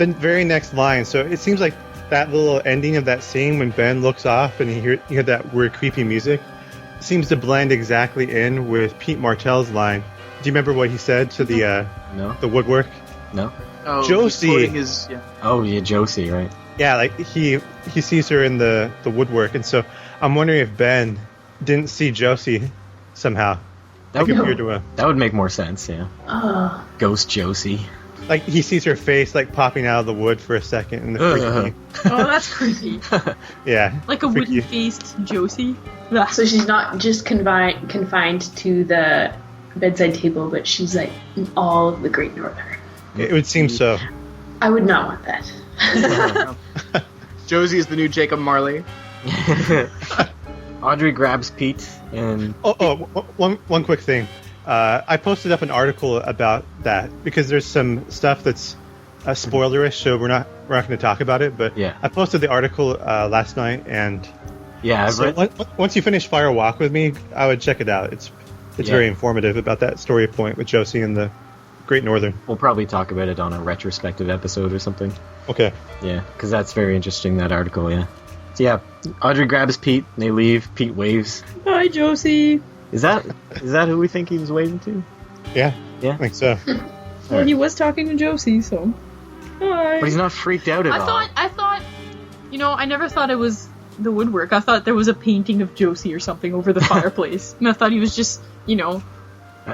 very next line. So it seems like that little ending of that scene when Ben looks off and you hear that weird creepy music seems to blend exactly in with Pete Martell's line. Do you remember what he said to the the woodwork? No. Oh, Josie. Oh yeah, Josie, right? Yeah, like he sees her in the woodwork, and so I'm wondering if Ben didn't see Josie somehow. That That would make more sense, yeah. Ghost Josie. Like he sees her face like popping out of the wood for a second in the freaky. Oh, that's creepy. Yeah. Like a wooden-faced Josie. So she's not just confined to the bedside table, but she's like in all of the Great Northern. It would seem so. I would not want that. Josie is the new Jacob Marley. Audrey grabs Pete and... One quick thing. I posted up an article about that because there's some stuff that's spoilerish, so we're not going to talk about it. But yeah. I posted the article last night, and I've read... once you finish Fire Walk with Me, I would check it out. It's very informative about that story point with Josie and the Great Northern. We'll probably talk about it on a retrospective episode or something. Okay. Yeah, because that's very interesting, that article, yeah. So yeah, Audrey grabs Pete, and they leave. Pete waves. Hi, Josie. Is that who we think he was waving to? Yeah. Yeah? I think so. Well, he was talking to Josie, so... Hi. But he's not freaked out at all. I thought, I never thought it was the woodwork. I thought there was a painting of Josie or something over the fireplace. And I thought he was just,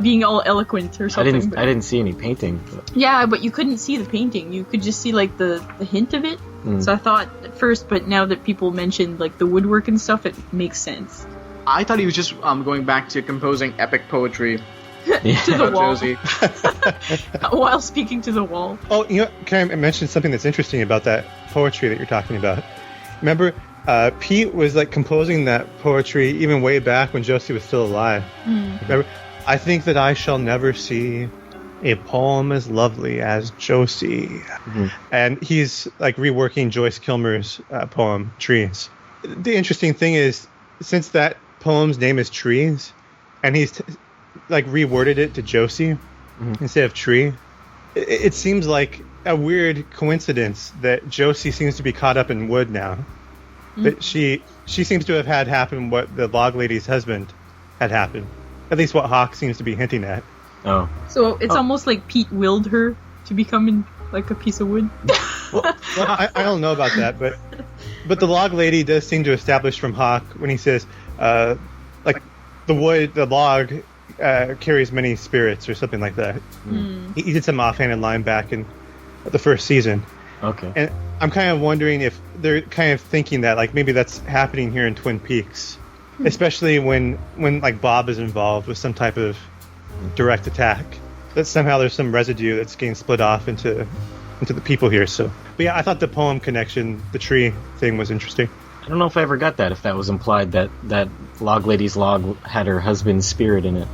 being all eloquent or something. I didn't see any painting. But... Yeah, but you couldn't see the painting. You could just see, the hint of it. So I thought at first, but now that people mentioned, the woodwork and stuff, it makes sense. I thought he was just going back to composing epic poetry. To the wall. Josie. While speaking to the wall. Oh, can I mention something that's interesting about that poetry that you're talking about? Remember, Pete was composing that poetry even way back when Josie was still alive. Remember, I think that I shall never see a poem as lovely as Josie. And he's reworking Joyce Kilmer's poem, Trees. The interesting thing is, since that poem's name is Trees, and he's reworded it to Josie instead of Tree, it seems like a weird coincidence that Josie seems to be caught up in wood now. But she seems to have had happen what the log lady's husband had happened. At least what Hawk seems to be hinting at. Oh. So it's almost like Pete willed her to become a piece of wood. well, I don't know about that, but the log lady does seem to establish from Hawk when he says, the log carries many spirits or something like that. He did some offhanded line back in the first season. Okay. And I'm kind of wondering if they're kind of thinking that maybe that's happening here in Twin Peaks, especially when Bob is involved with some type of direct attack. That somehow there's some residue that's getting split off into the people here. So, but yeah, I thought the poem connection, the tree thing, was interesting. I don't know if I ever got that. If that was implied that log lady's log had her husband's spirit in it.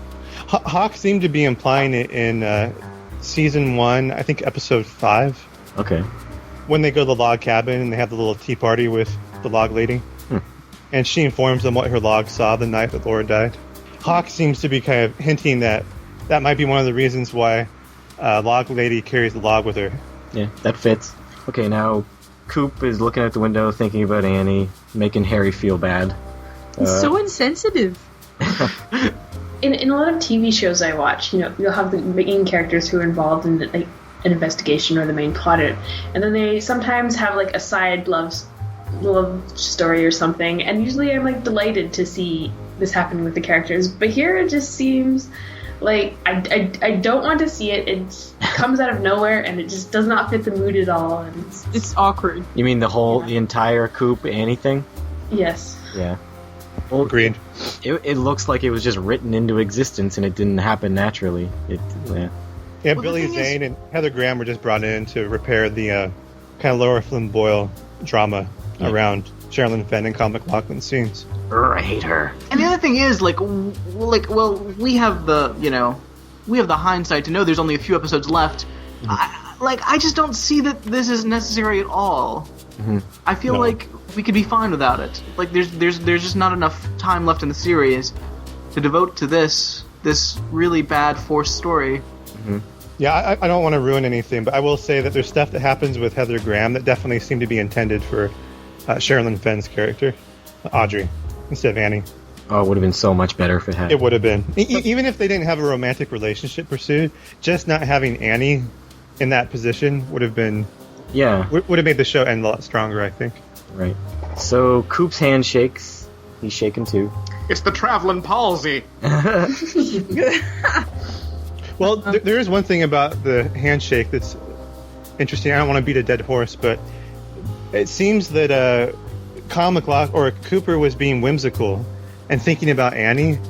Hawk seemed to be implying it in season 1, I think episode 5. Okay. When they go to the log cabin and they have the little tea party with the log lady, and she informs them what her log saw the night that Laura died. Hawk seems to be kind of hinting that might be one of the reasons why log lady carries the log with her. Yeah, that fits. Okay, now Coop is looking out the window thinking about Annie, making Harry feel bad. It's so insensitive. In a lot of TV shows I watch, you'll have the main characters who are involved in an investigation or the main plot, and then they sometimes have a side love story or something, and usually I'm delighted to see this happening with the characters. But here it just seems like I don't want to see it. It comes out of nowhere, and it just does not fit the mood at all. And It's awkward. You mean the entire Coop Annie thing? yes. Yeah. Well, Agreed. it looks like it was just written into existence and it didn't happen naturally. Yeah. Yeah, Well, the Billy thing Zane and Heather Graham were just brought in to repair the kind of Laura Flynn Boyle drama around Sherilyn Fenn and Kyle MacLachlan's scenes. I hate her. And the other thing is, well, we have the hindsight to know there's only a few episodes left. I just don't see that this is necessary at all. Mm-hmm. I feel like we could be fine without it. Like there's just not enough time left in the series to devote to this really bad forced story. Mm-hmm. Yeah, I don't want to ruin anything, but I will say that there's stuff that happens with Heather Graham that definitely seemed to be intended for Sherilyn Fenn's character, Audrey, instead of Annie. Oh, it would have been so much better if it had. It would have been. Even if they didn't have a romantic relationship pursued, just not having Annie in that position would have been... Yeah. Would have made the show end a lot stronger, I think. Right. So, Coop's hand shakes. He's shaking too. It's the traveling palsy. Well, there is one thing about the handshake that's interesting. I don't want to beat a dead horse, but it seems that Kyle MacLachlan or Cooper was being whimsical and thinking about Annie,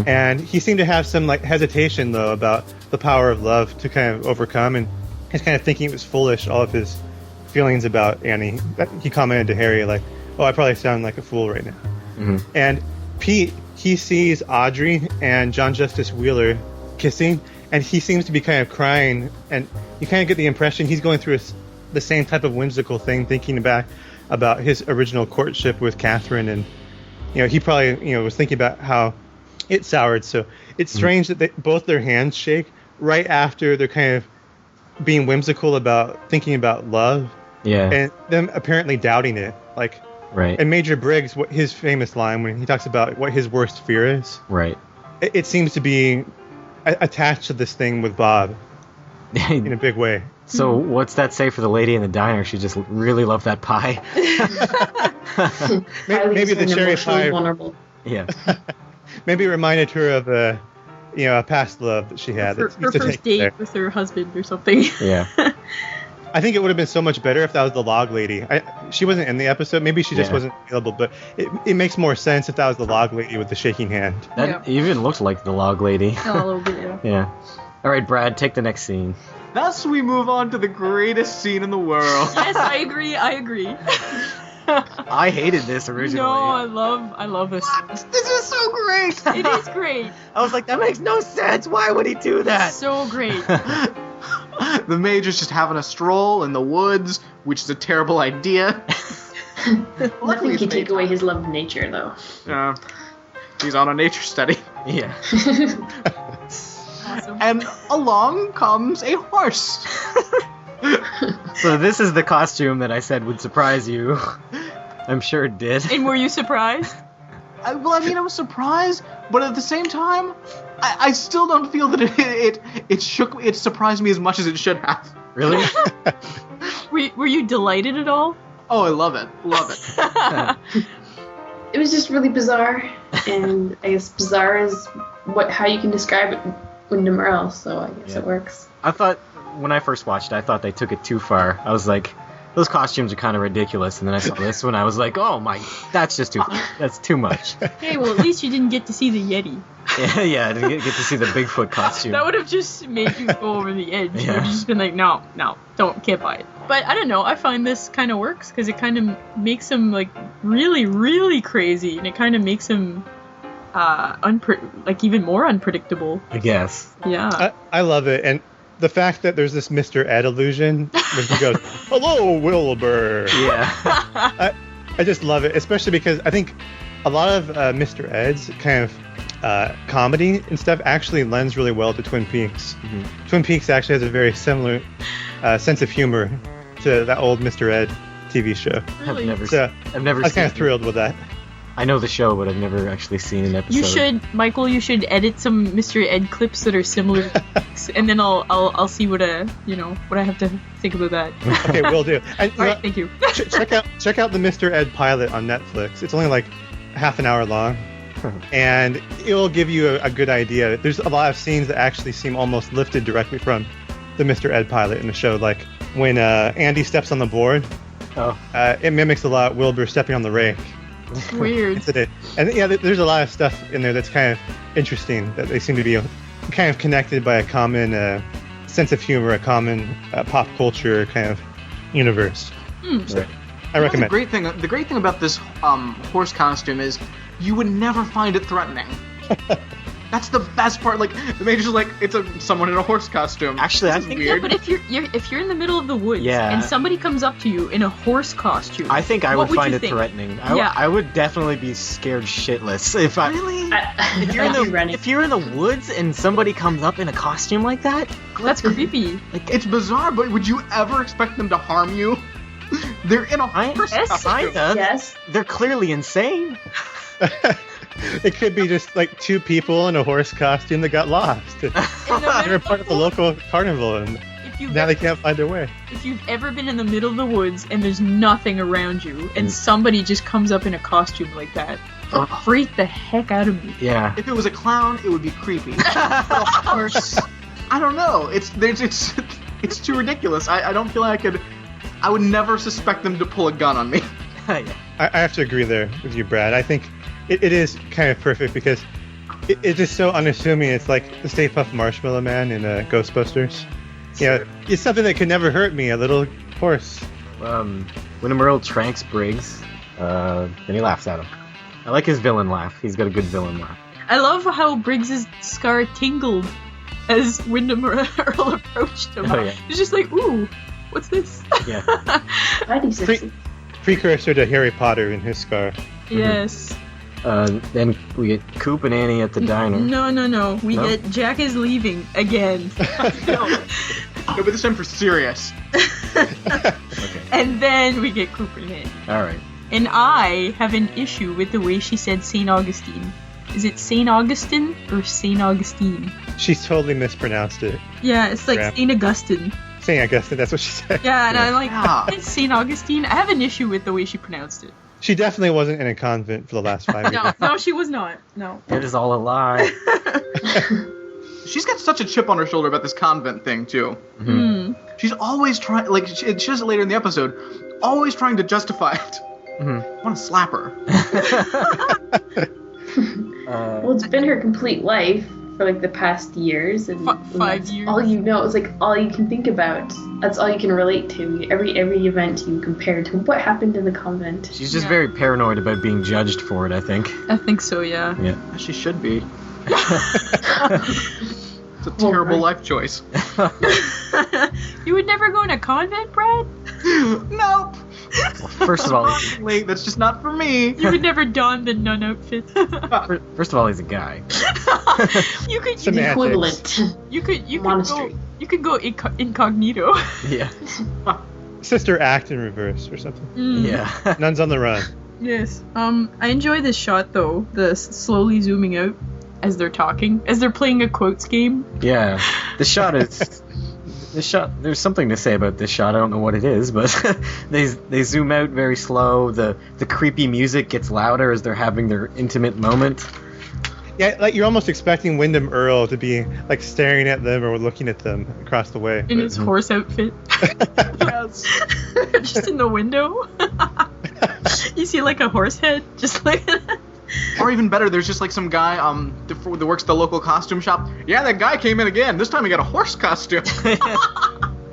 and he seemed to have some hesitation though about the power of love to kind of overcome, and he's kind of thinking it was foolish, all of his feelings about Annie. He commented to Harry "Oh, I probably sound like a fool right now." Mm-hmm. And Pete, he sees Audrey and John Justice Wheeler kissing, and he seems to be kind of crying, and you kind of get the impression he's going through the same type of whimsical thing, thinking back about his original courtship with Catherine, and he probably was thinking about how it soured. So it's strange that both their hands shake right after they're kind of being whimsical about thinking about love, and them apparently doubting it. Right. And Major Briggs, his famous line when he talks about what his worst fear is, right? It seems to be attached to this thing with Bob in a big way. So what's that say for the lady in the diner? She just really loved that pie. Maybe the cherry pie. Vulnerable. Yeah. Maybe it reminded her of a past love that she had. Her first date with her husband or something. Yeah. I think it would have been so much better if that was the log lady. She wasn't in the episode. Maybe she just wasn't available, but it makes more sense if that was the log lady with the shaking hand. That even looked like the log lady. A little bit, yeah. Yeah. All right, Brad, take the next scene. Thus we move on to the greatest scene in the world. Yes, I agree. I hated this originally. No, I love this. This is so great. It is great. I was like, that makes no sense. Why would he do that? So great. The Major's just having a stroll in the woods, which is a terrible idea. Nothing can take away his love of nature, though. He's on a nature study. Yeah. Awesome. And along comes a horse. So this is the costume that I said would surprise you. I'm sure it did. And were you surprised? I was surprised, but at the same time, I still don't feel that it surprised me as much as it should have. Really? Were you delighted at all? Oh, I love it. Love it. It was just really bizarre, and I guess bizarre is how you can describe it with nowhere else, so I guess it works. I thought, when I first watched it, I thought they took it too far. I was like, those costumes are kind of ridiculous, and then I saw this one, I was like, oh my, that's too much. Hey, well, at least you didn't get to see the Yeti. Yeah, I didn't get to see the Bigfoot costume. That would have just made you go over the edge. Yeah. You would have just been like, no, can't buy it. But I don't know, I find this kind of works, because it kind of makes him, really, really crazy, and it kind of makes him even more unpredictable. I guess. Yeah. I love it, and the fact that there's this Mr. Ed illusion when he goes, "Hello, Wilbur." Yeah. I just love it, especially because I think a lot of Mr. Ed's kind of comedy and stuff actually lends really well to Twin Peaks. Mm-hmm. Twin Peaks actually has a very similar sense of humor to that old Mr. Ed TV show. Really? I've never I was kind of seen it. thrilled with that. I know the show, but I've never actually seen an episode. You should, Michael. You should edit some Mr. Ed clips that are similar, and then I'll see what I have to think about that. Okay, will do. And, All right, thank you. check out the Mr. Ed pilot on Netflix. It's only like half an hour long. and it will give you a good idea. There's a lot of scenes that actually seem almost lifted directly from the Mr. Ed pilot in the show, like when Andy steps on the board. It mimics a lot Wilbur stepping on the rake. Weird. And yeah, there's a lot of stuff in there that's kind of interesting, that they seem to be kind of connected by a common sense of humor, a common pop culture kind of universe. So, I recommend. The great thing about this horse costume is you would never find it threatening. That's the best part. Like the Major's like, it's someone in a horse costume. Actually, I This is think weird. Yeah, but if you're in the middle of the woods Yeah. and somebody comes up to you in a horse costume, I think I what would find you it think? threatening. Yeah. I would definitely be scared shitless if I. Really? If you're, I'd in be running. if you're in the woods and somebody comes up in a costume like that, That's creepy. It's bizarre, but would you ever expect them to harm you? They're in a horse costume. kinda. Yes. They're clearly insane. It could be just like two people in a horse costume that got lost. They were part of the local carnival, and now they can't find their way. If you've ever been in the middle of the woods and there's nothing around you, and somebody just comes up in a costume like that, it'll freak the heck out of me. Yeah. If it was a clown, it would be creepy. But a horse, I don't know. It's too ridiculous. I don't feel like I would never suspect them to pull a gun on me. Yeah. I have to agree there with you, Brad. I think it is kind of perfect because it's just so unassuming. It's like the Stay Puft Marshmallow Man in Ghostbusters. Yeah, it's something that could never hurt me, a little horse. When Earl tranks Briggs, then he laughs at him. I like his villain laugh. He's got a good villain laugh. I love how Briggs's scar tingled as Wyndham Earl approached him. Oh, yeah. It's just like, ooh, what's this? Yeah. I'd be sexy. Precursor to Harry Potter in his scar. Yes. Then we get Coop and Annie at the diner. No. We No? get Jack is leaving again. No, but this time for serious. Okay. And then we get Cooper and Annie. All right. And I have an issue with the way she said St. Augustine. Is it St. Augustine or St. Augustine? She's totally mispronounced it. Yeah, it's like Yeah. St. Augustine. St. Augustine, that's what she said. Yeah, and I'm like, Yeah. it's St. Augustine. I have an issue with the way she pronounced it. She definitely wasn't in a convent for the last 5 years. No, she was not. No. It is all a lie. She's got such a chip on her shoulder about this convent thing too. Mm. She's always trying, like she says it later in the episode, always trying to justify it. I want to slap her. Well, it's been her complete life for like the past years, and 5 that's years. all you know. It's like all you can think about. That's all you can relate to. Every event you compare to what happened in the convent. She's just Yeah. very paranoid about being judged for it, I think. I think so, yeah. Yeah. She should be. It's a terrible life choice. You would never go in a convent, Brad? Nope. Well, first of all, Wait, that's just not for me. You would never don the nun outfit. first of all, he's a guy. you could Semantics. Equivalent. you Monastery. could go incognito. Yeah. Sister Act in reverse or something. Mm. Yeah. Nuns on the run. Yes. I enjoy this shot though, the slowly zooming out as they're talking, as they're playing a quotes game. Yeah. The shot is. This shot. There's something to say about this shot. I don't know what it is, but they zoom out very slow. The creepy music gets louder as they're having their intimate moment. Yeah, like you're almost expecting Wyndham Earl to be like staring at them or looking at them across the way. In his horse outfit. Yes. Just in the window. You see like a horse head, just like Or even better, there's just like some guy that works at the local costume shop. Yeah, that guy came in again. This time he got a horse costume.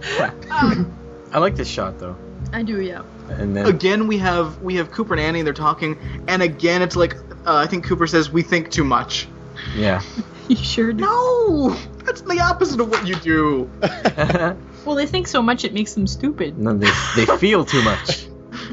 I like this shot though. I do, yeah. And then Again, we have Cooper and Annie. They're talking, and again, it's like I think Cooper says, "We think too much." yeah. You sure do. No, that's the opposite of what you do. Well, they think so much it makes them stupid. No, they feel too much.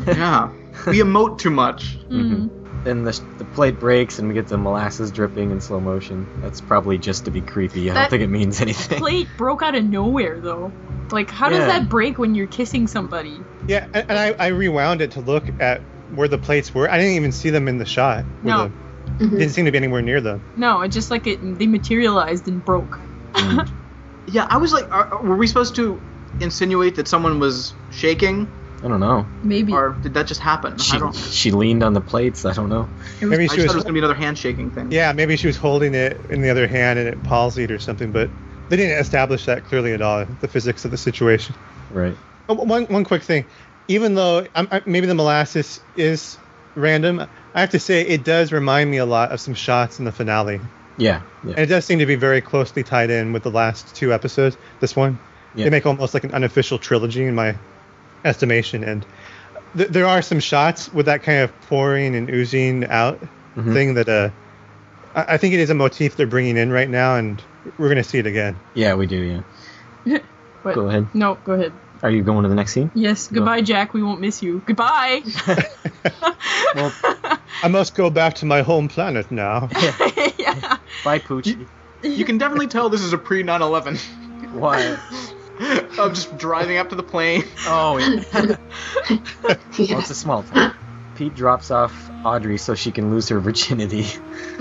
Yeah, we emote too much. Mm. Then the plate breaks and we get the molasses dripping in slow motion. That's probably just to be creepy. I don't That think it means anything. Plate broke out of nowhere though. Like, how does Yeah. that break when you're kissing somebody? Yeah, and I rewound it to look at where the plates were. I didn't even see them in the shot. No. Didn't seem to be anywhere near them. No, it just like they materialized and broke. Yeah, I was like, were we supposed to insinuate that someone was shaking? I don't know. Maybe. Mm. Or did that just happen? She leaned on the plates. I don't know. Maybe I she just thought it was was. gonna be another handshaking thing. Yeah, maybe she was holding it in the other hand and it palsied or something. But they didn't establish that clearly at all. The physics of the situation. Right. Oh, one quick thing. Even though maybe the molasses is random, I have to say it does remind me a lot of some shots in the finale. Yeah. And it does seem to be very closely tied in with the last 2 episodes. This one. Yeah. They make almost like an unofficial trilogy in my estimation. And there are some shots with that kind of pouring and oozing out thing that I think it is a motif they're bringing in right now, and we're going to see it again. Yeah, we do, yeah. What? Go ahead. No, go ahead. Are you going to the next scene? Yes, goodbye, Jack. We won't miss you. Goodbye. Well, I must go back to my home planet now. Yeah. bye, Pooch. You can definitely tell this is a pre 9/11. Why? Of just driving up to the plane. Oh, yeah. Well, it's a small town. Pete drops off Audrey so she can lose her virginity.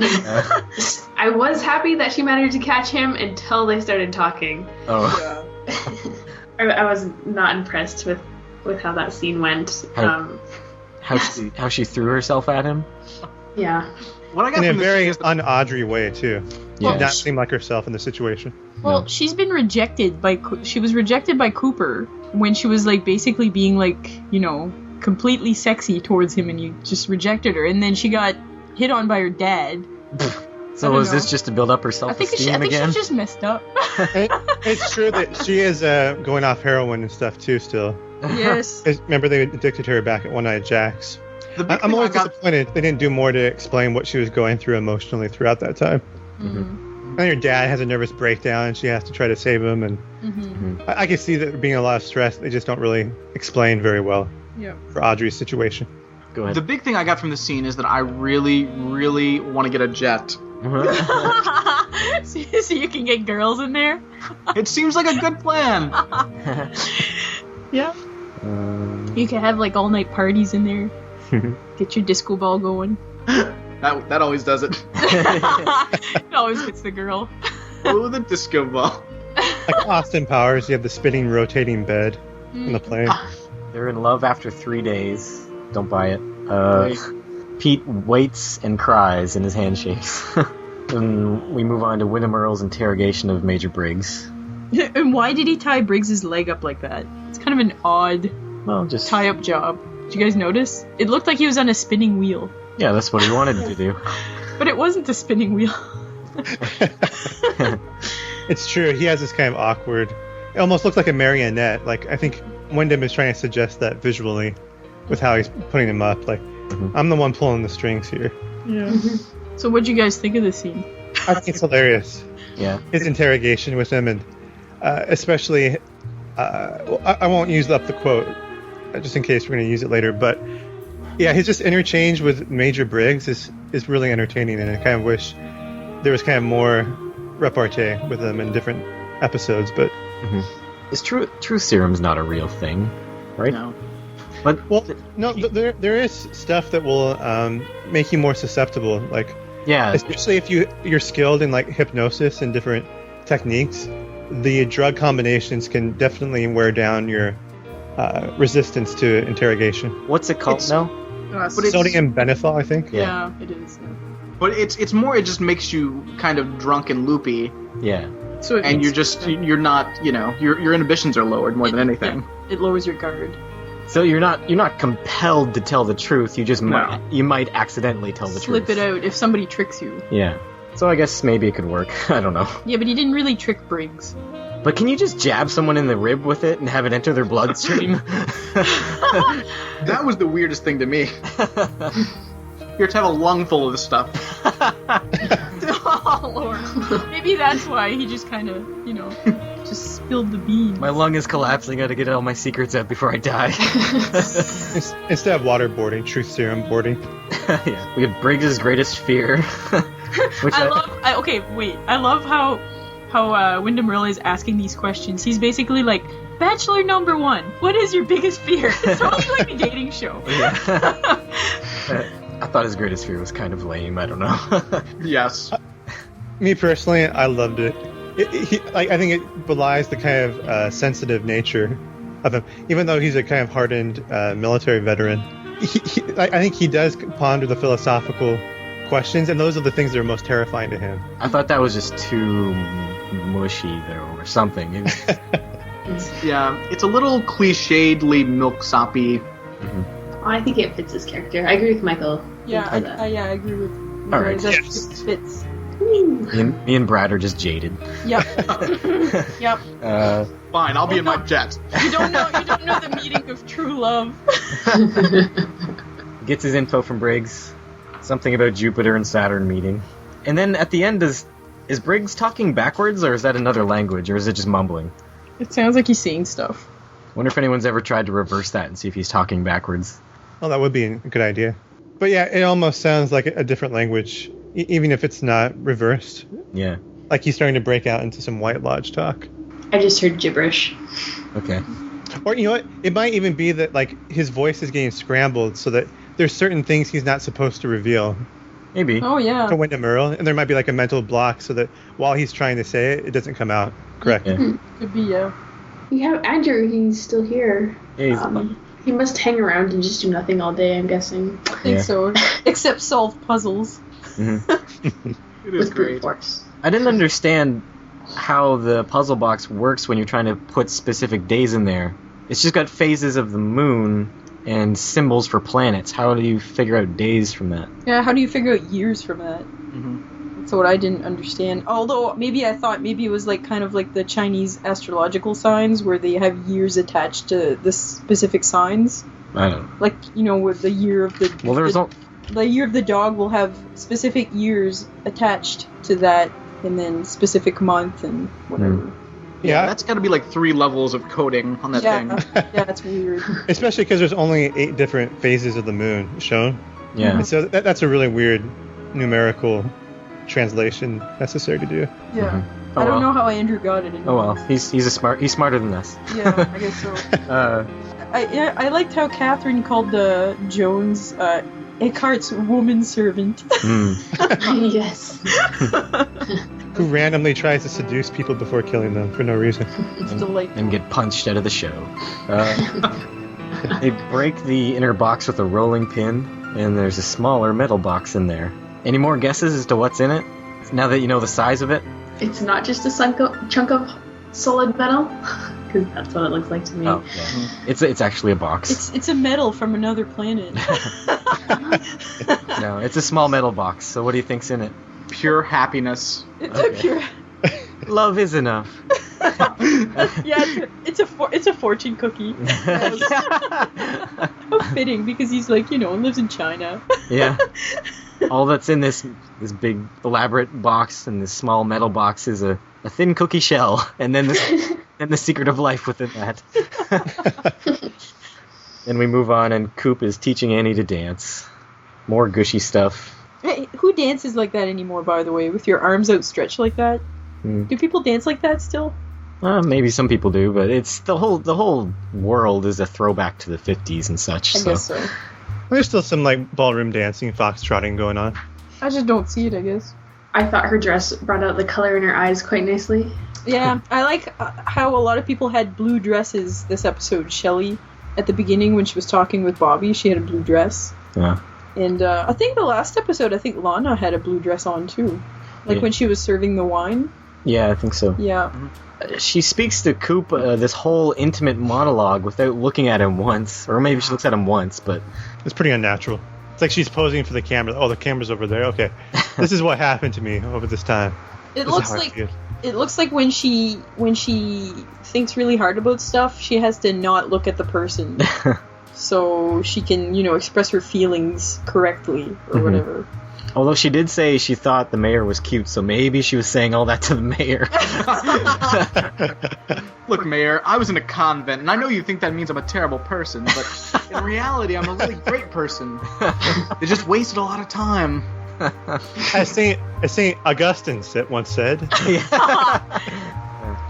I was happy that she managed to catch him until they started talking. Oh. I was not impressed with how that scene went. How she threw herself at him? Yeah. What I got In a from this very scene is that un-Audrey way, too. Yeah. Did not seem like herself in the situation. Well, No. she's been rejected by. She was rejected by Cooper when she was like basically being like, you know, completely sexy towards him, and you just rejected her. And then she got hit on by her dad. So don't is this know. just to build up her I think self-esteem again? she's just messed up. It's true that she is going off heroin and stuff, too, still. Yes. 'Cause remember, they addicted her back at One Night Jack's. the big I'm thing always I got. disappointed they didn't do more to explain what she was going through emotionally throughout that time. And her dad has a nervous breakdown, and she has to try to save him. And I can see that there being a lot of stress. They just don't really explain very well Yeah. for Audrey's situation. Go ahead. The big thing I got from the scene is that I really, really want to get a jet. So you can get girls in there. It seems like a good plan. Yeah. You can have like all night parties in there. Get your disco ball going. That always does it. It always gets the girl. Oh, the disco ball. Like Austin Powers, you have the spinning, rotating bed in the plane. They're in love after 3 days. Don't buy it. Pete waits and cries, and his hand shakes. And we move on to Wyndham Earle's interrogation of Major Briggs. And why did he tie Briggs's leg up like that? It's kind of an odd Well, just tie-up job. Did you guys notice? It looked like he was on a spinning wheel. yeah, that's what he wanted to do. But it wasn't a spinning wheel. It's true. He has this kind of awkward. It almost looks like a marionette. Like I think Wyndham is trying to suggest that visually, with how he's putting him up. Like I'm the one pulling the strings here. Yeah. So what'd you guys think of the scene? I think it's hilarious. Yeah. His interrogation with him, and especially, I won't use up the quote, just in case we're going to use it later. But yeah, his just interchange with Major Briggs is really entertaining, and I kind of wish there was kind of more repartee with him in different episodes. But Is truth serum's not a real thing, right? No. But well, no, there is stuff that will make you more susceptible, like. yeah, Especially if you're skilled in like hypnosis and different techniques, the drug combinations can definitely wear down your resistance to interrogation. what's it called It's- now? But it's, Sodium benethol, I think. Yeah, it is. Yeah. but it's more. It just makes you kind of drunk and loopy, Yeah. So it and makes- you're not. Your inhibitions are lowered more than anything. yeah, it lowers your guard. So you're not compelled to tell the truth. You just No. might accidentally tell the Slip truth. it out if somebody tricks you. Yeah. So I guess maybe it could work. I don't know. Yeah, but he didn't really trick Briggs. But can you just jab someone in the rib with it and have it enter their bloodstream? That was the weirdest thing to me. You have to have a lung full of this stuff. Oh Lord. Maybe that's why he just kind of, just spilled the beans. My lung is collapsing. I gotta get all my secrets out before I die. Instead of waterboarding, truth serum boarding. Yeah. We have Briggs' greatest fear. Which I love how Wyndham Earle is asking these questions. He's basically like, Bachelor number 1, what is your biggest fear? It's totally like a dating show. I thought his greatest fear was kind of lame. I don't know. Yes. Me personally, I loved it. I think it belies the kind of sensitive nature of him. Even though he's a kind of hardened military veteran, I think he does ponder the philosophical questions, and those are the things that are most terrifying to him. I thought that was just too mushy, though, or something. Yeah, it's a little clichédly milksoppy. I think it fits his character. I agree with Michael. Yeah, I agree with. All right. That Yes. fits. Me and Brad are just jaded. Yep. Yep. Fine, I'll be in my jet. You don't know the meaning of true love. Gets his info from Briggs. Something about Jupiter and Saturn meeting. And then at the end, is Briggs talking backwards, or is that another language, or is it just mumbling? It sounds like he's saying stuff. Wonder if anyone's ever tried to reverse that and see if he's talking backwards. Well, that would be a good idea. But yeah, it almost sounds like a different language, even if it's not reversed. Yeah. Like he's starting to break out into some White Lodge talk. I just heard gibberish. Okay. Or you know what? It might even be that like his voice is getting scrambled so that there's certain things he's not supposed to reveal Maybe. Oh yeah. to Wyndham Earl, and there might be like a mental block so that while he's trying to say it, it doesn't come out correct. Yeah. Could be, yeah. We have Andrew. He's still here. Yeah, he's- He must hang around and just do nothing all day, I'm guessing. I think Yeah. so. Except solve puzzles. It is With brute great. force. I didn't understand how the puzzle box works when you're trying to put specific days in there. It's just got phases of the moon and symbols for planets. How do you figure out days from that? Yeah, how do you figure out years from that? Mhm. That's what I didn't understand. Although, maybe I thought maybe it was like kind of like the Chinese astrological signs where they have years attached to the specific signs. I don't know. Like, you know, with the year of the... Well, there's the year of the dog will have specific years attached to that, and then specific month and whatever. Yeah, That's got to be like 3 levels of coding on that thing. Yeah, it's weird. especially because there's only 8 different phases of the moon shown. Yeah. And so that's a really weird numerical translation necessary to do. Yeah. Oh, I don't well. know how Andrew got it. Oh well, he's smarter than us. Yeah, I guess so. I liked how Catherine called Jones Eckhart's woman servant. Yes. Who randomly tries to seduce people before killing them for no reason. It's delightful. And get punched out of the show. They break the inner box with a rolling pin, and there's a smaller metal box in there. Any more guesses as to what's in it? Now that you know the size of it? It's not just a chunk of solid metal, because that's what it looks like to me. Oh, yeah. It's actually a box. It's a medal from another planet. No, it's a small metal box. So what do you think's in it? Pure happiness. It's a pure. Love is enough. Yeah, it's a fortune cookie. How fitting, because he's like, you know, lives in China. Yeah. All that's in this big elaborate box and this small metal box is a thin cookie shell, and then the secret of life within that. Then we move on, and Coop is teaching Annie to dance. More gushy stuff. Hey, who dances like that anymore, by the way, with your arms outstretched like that? Do people dance like that still? Maybe some people do, but it's the whole world is a throwback to the 50s and such. I guess so. There's still some like ballroom dancing, foxtrotting going on. I just don't see it, I guess. I thought her dress brought out the color in her eyes quite nicely. Yeah, I like how a lot of people had blue dresses this episode. Shelley, at the beginning when she was talking with Bobby, she had a blue dress. Yeah. And I think the last episode, I think Lana had a blue dress on too. Like Yeah. when she was serving the wine. Yeah, I think so. Yeah. She speaks to Coop this whole intimate monologue without looking at him once. Or maybe she looks at him once, but... It's pretty unnatural. It's like she's posing for the camera. Oh, the camera's over there. Okay, this is what happened to me over this time. It This is looks how I like feel. it looks like when she thinks really hard about stuff, she has to not look at the person. So she can, you know, express her feelings correctly or whatever. Although she did say she thought the mayor was cute, so maybe she was saying all that to the mayor. Look, Mayor, I was in a convent, and I know you think that means I'm a terrible person, but in reality, I'm a really great person. They just wasted a lot of time. As Saint Augustine once said.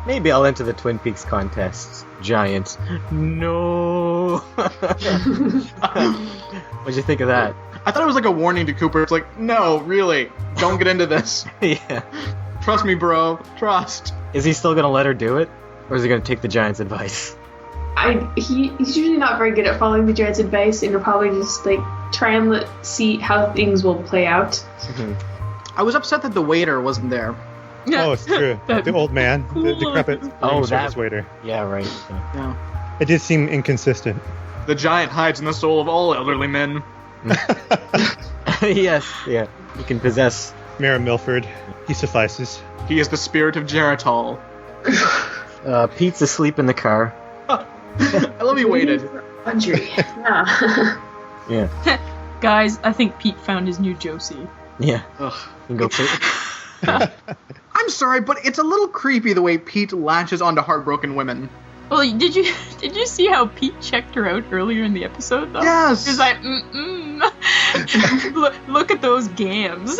Maybe I'll enter the Twin Peaks contest. Giant. No. What'd you think of that? I thought it was like a warning to Cooper. It's like, no, really, don't get into this. Yeah. Trust me, bro. Trust. Is he still gonna let her do it? Or is he gonna take the Giant's advice? he's usually not very good at following the giant's advice, and he'll probably just like try and see how things will play out. I was upset that the waiter wasn't there. Oh, it's true. The old man, the decrepit service waiter. Yeah, right. Yeah. It did seem inconsistent. The giant hides in the soul of all elderly men. Yes, yeah. You can possess. Mayor Milford, he suffices. He is the spirit of Geritol. Pete's asleep in the car. I love he waited. Audrey. Yeah. Yeah. Guys, I think Pete found his new Josie. Yeah. Ugh. You can go Pete. I'm sorry, but it's a little creepy the way Pete latches onto heartbroken women. Well, did you see how Pete checked her out earlier in the episode, though? Yes! He's like, look at those gams.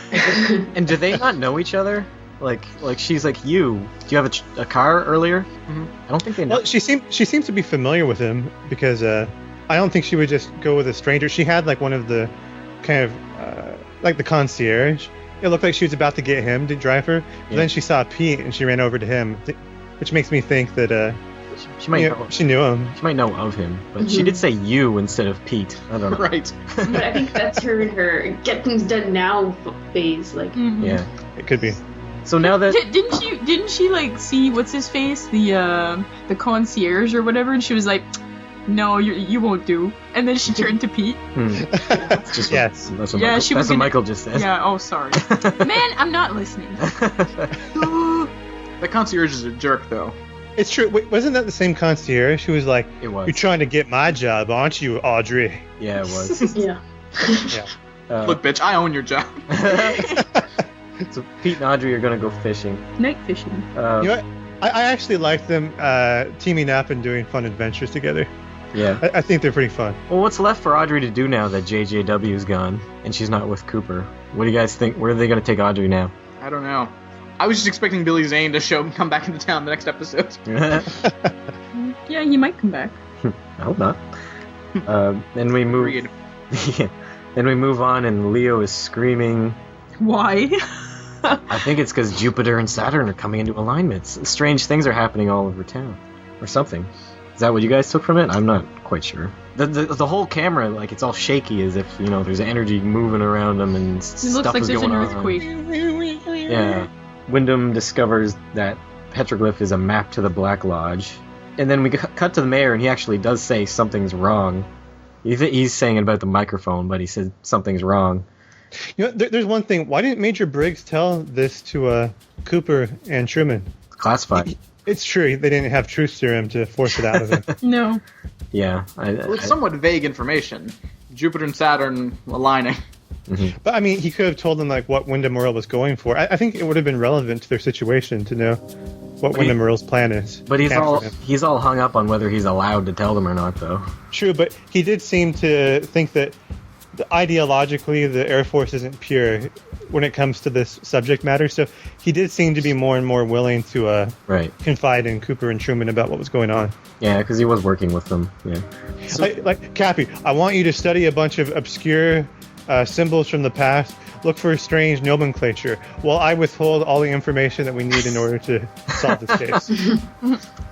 And do they not know each other? Like she's like, do you have a car earlier? Mm-hmm. I don't think they know. Well, she seems to be familiar with him because I don't think she would just go with a stranger. She had like one of the kind of like the concierge. It looked like she was about to get him to drive her. But then she saw Pete and she ran over to him, which makes me think that she might know, she knew him. She might know of him, but she did say you instead of Pete. I don't know. Right. But I think that's her in her get things done now phase. Like, Yeah. It could be. So now that didn't she like see what's his face, the concierge or whatever, and she was like, no, you won't do. And then she turned to Pete. That's just Yes. That's what Yeah, Michael, she that's was what gonna- Michael just said. Yeah. Oh, sorry. Man, I'm not listening. The concierge is a jerk, though. It's true. Wait, wasn't that the same concierge who was like, It was. "You're trying to get my job, aren't you, Audrey?" Yeah, it was. yeah. Yeah. Look, bitch, I own your job. So Pete and Audrey are gonna go fishing. Night fishing. You know what? I actually like them teaming up and doing fun adventures together. Yeah. I think they're pretty fun. Well, what's left for Audrey to do now that JJW's gone and she's not with Cooper? What do you guys think? Where are they gonna take Audrey now? I don't know. I was just expecting Billy Zane to come back into town the next episode. Yeah, he might come back. I hope not. Then we move. Agreed. Yeah. Then we move on, and Leo is screaming. Why? I think it's because Jupiter and Saturn are coming into alignments. Strange things are happening all over town, or something. Is that what you guys took from it? I'm not quite sure. The whole camera, like, it's all shaky, as if there's energy moving around them and It stuff looks like is there's going an on. earthquake. Yeah. Wyndham discovers that petroglyph is a map to the Black Lodge. And then we cut to the mayor, and he actually does say something's wrong. He's saying it about the microphone, but he said something's wrong. There's one thing. Why didn't Major Briggs tell this to Cooper and Truman? Classified. It's true. They didn't have truth serum to force it out of him. No. Yeah. Well, it's somewhat vague information. Jupiter and Saturn aligning. But I mean, he could have told them like what Wyndham Earl was going for. I think it would have been relevant to their situation to know what Wyndham Earl's plan is. But he's all hung up on whether he's allowed to tell them or not, though. True, but he did seem to think that ideologically the Air Force isn't pure when it comes to this subject matter. So he did seem to be more and more willing to confide in Cooper and Truman about what was going on. Yeah, because he was working with them. Yeah. Like Cappy, I want you to study a bunch of obscure symbols from the past. Look for strange nomenclature while I withhold all the information that we need in order to solve this case.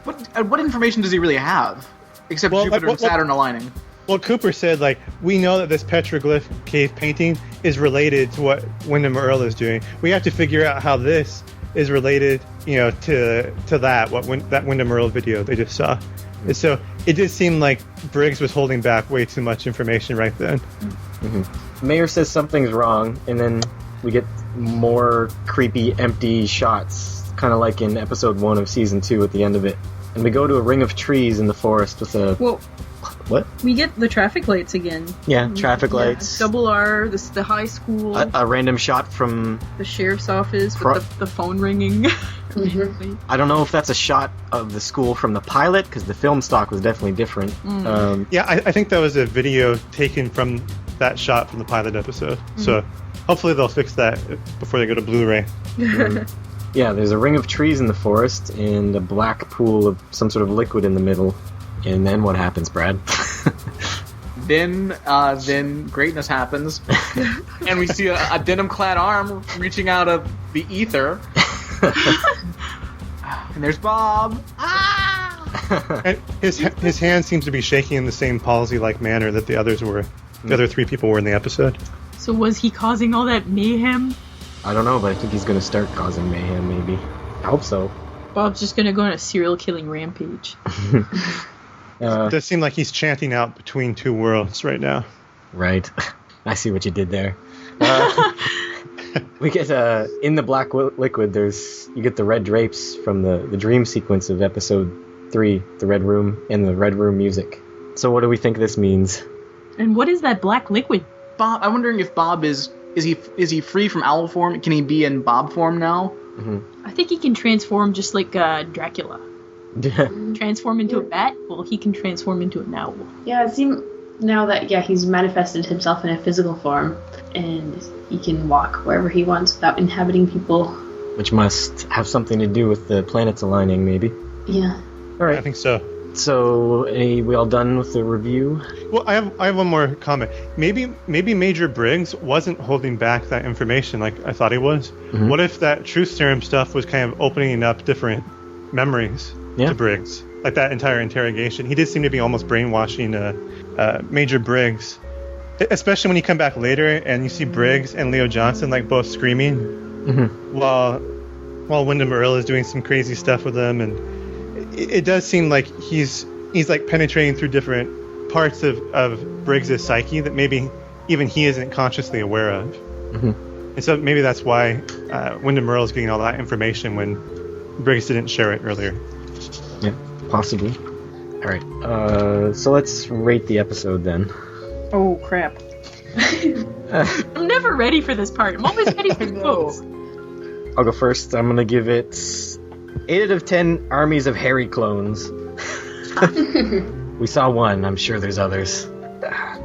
What information does he really have? Except Jupiter and Saturn aligning. Well, Cooper said, like, we know that this petroglyph cave painting is related to what Wyndham Earl is doing. We have to figure out how this is related, to that, that Wyndham Earl video they just saw. And so it did seem like Briggs was holding back way too much information right then. Mayor says something's wrong, and then we get more creepy, empty shots, kind of like in episode 1 of season 2 at the end of it. And we go to a ring of trees in the forest with a... Well, what? We get the traffic lights again. Yeah, traffic lights. Double R, the high school. A random shot from... the sheriff's office with the phone ringing. I don't know if that's a shot of the school from the pilot, because the film stock was definitely different. Yeah, I think that was a video taken from that shot from the pilot episode. So hopefully they'll fix that before they go to Blu-ray. Yeah, there's a ring of trees in the forest and a black pool of some sort of liquid in the middle. And then what happens, Brad? Then greatness happens, and we see a denim-clad arm reaching out of the ether. And there's Bob. And his hand seems to be shaking in the same palsy-like manner that the others were. The other 3 people were in the episode. So was he causing all that mayhem? I don't know, but I think he's gonna start causing mayhem, maybe. I hope so. Bob's just gonna go on a serial killing rampage. It does seem like he's chanting out between 2 worlds right now. Right. I see what you did there. We get in the black liquid. You get the red drapes from the dream sequence of episode 3, the red room, and the red room music. So what do we think this means? And what is that black liquid? Bob, I'm wondering if Bob is he free from owl form? Can he be in Bob form now? I think he can transform just like Dracula. Transform into a bat? Well, he can transform into an owl. Yeah, it seems now that he's manifested himself in a physical form, and he can walk wherever he wants without inhabiting people. Which must have something to do with the planets aligning, maybe. Yeah. All right. I think so. So, we all done with the review? Well, I have one more comment. Maybe Major Briggs wasn't holding back that information like I thought he was. Mm-hmm. What if that truth serum stuff was kind of opening up different memories to Briggs? Like that entire interrogation. He did seem to be almost brainwashing Major Briggs. Especially when you come back later and you see Briggs and Leo Johnson like both screaming while Wyndham Earle is doing some crazy stuff with them, and it does seem like he's like penetrating through different parts of Briggs' psyche that maybe even he isn't consciously aware of. Mm-hmm. And so maybe that's why Wyndham Earle is getting all that information when Briggs didn't share it earlier. Yeah, possibly. All right, so let's rate the episode then. Oh, crap. I'm never ready for this part. I'm always ready for quotes. I'll go first. I'm going to give it 8 out of 10 armies of hairy clones. We saw one. I'm sure there's others.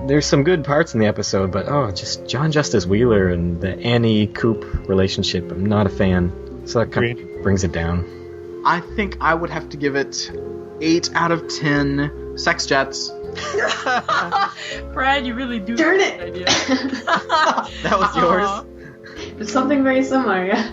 There's some good parts in the episode, but just John Justice Wheeler and the Annie Coop relationship. I'm not a fan. So that kind of brings it down. I think I would have to give it 8 out of 10 sex jets. Brad, you really do. Darn it! Idea. That was yours? It's something very similar, yeah.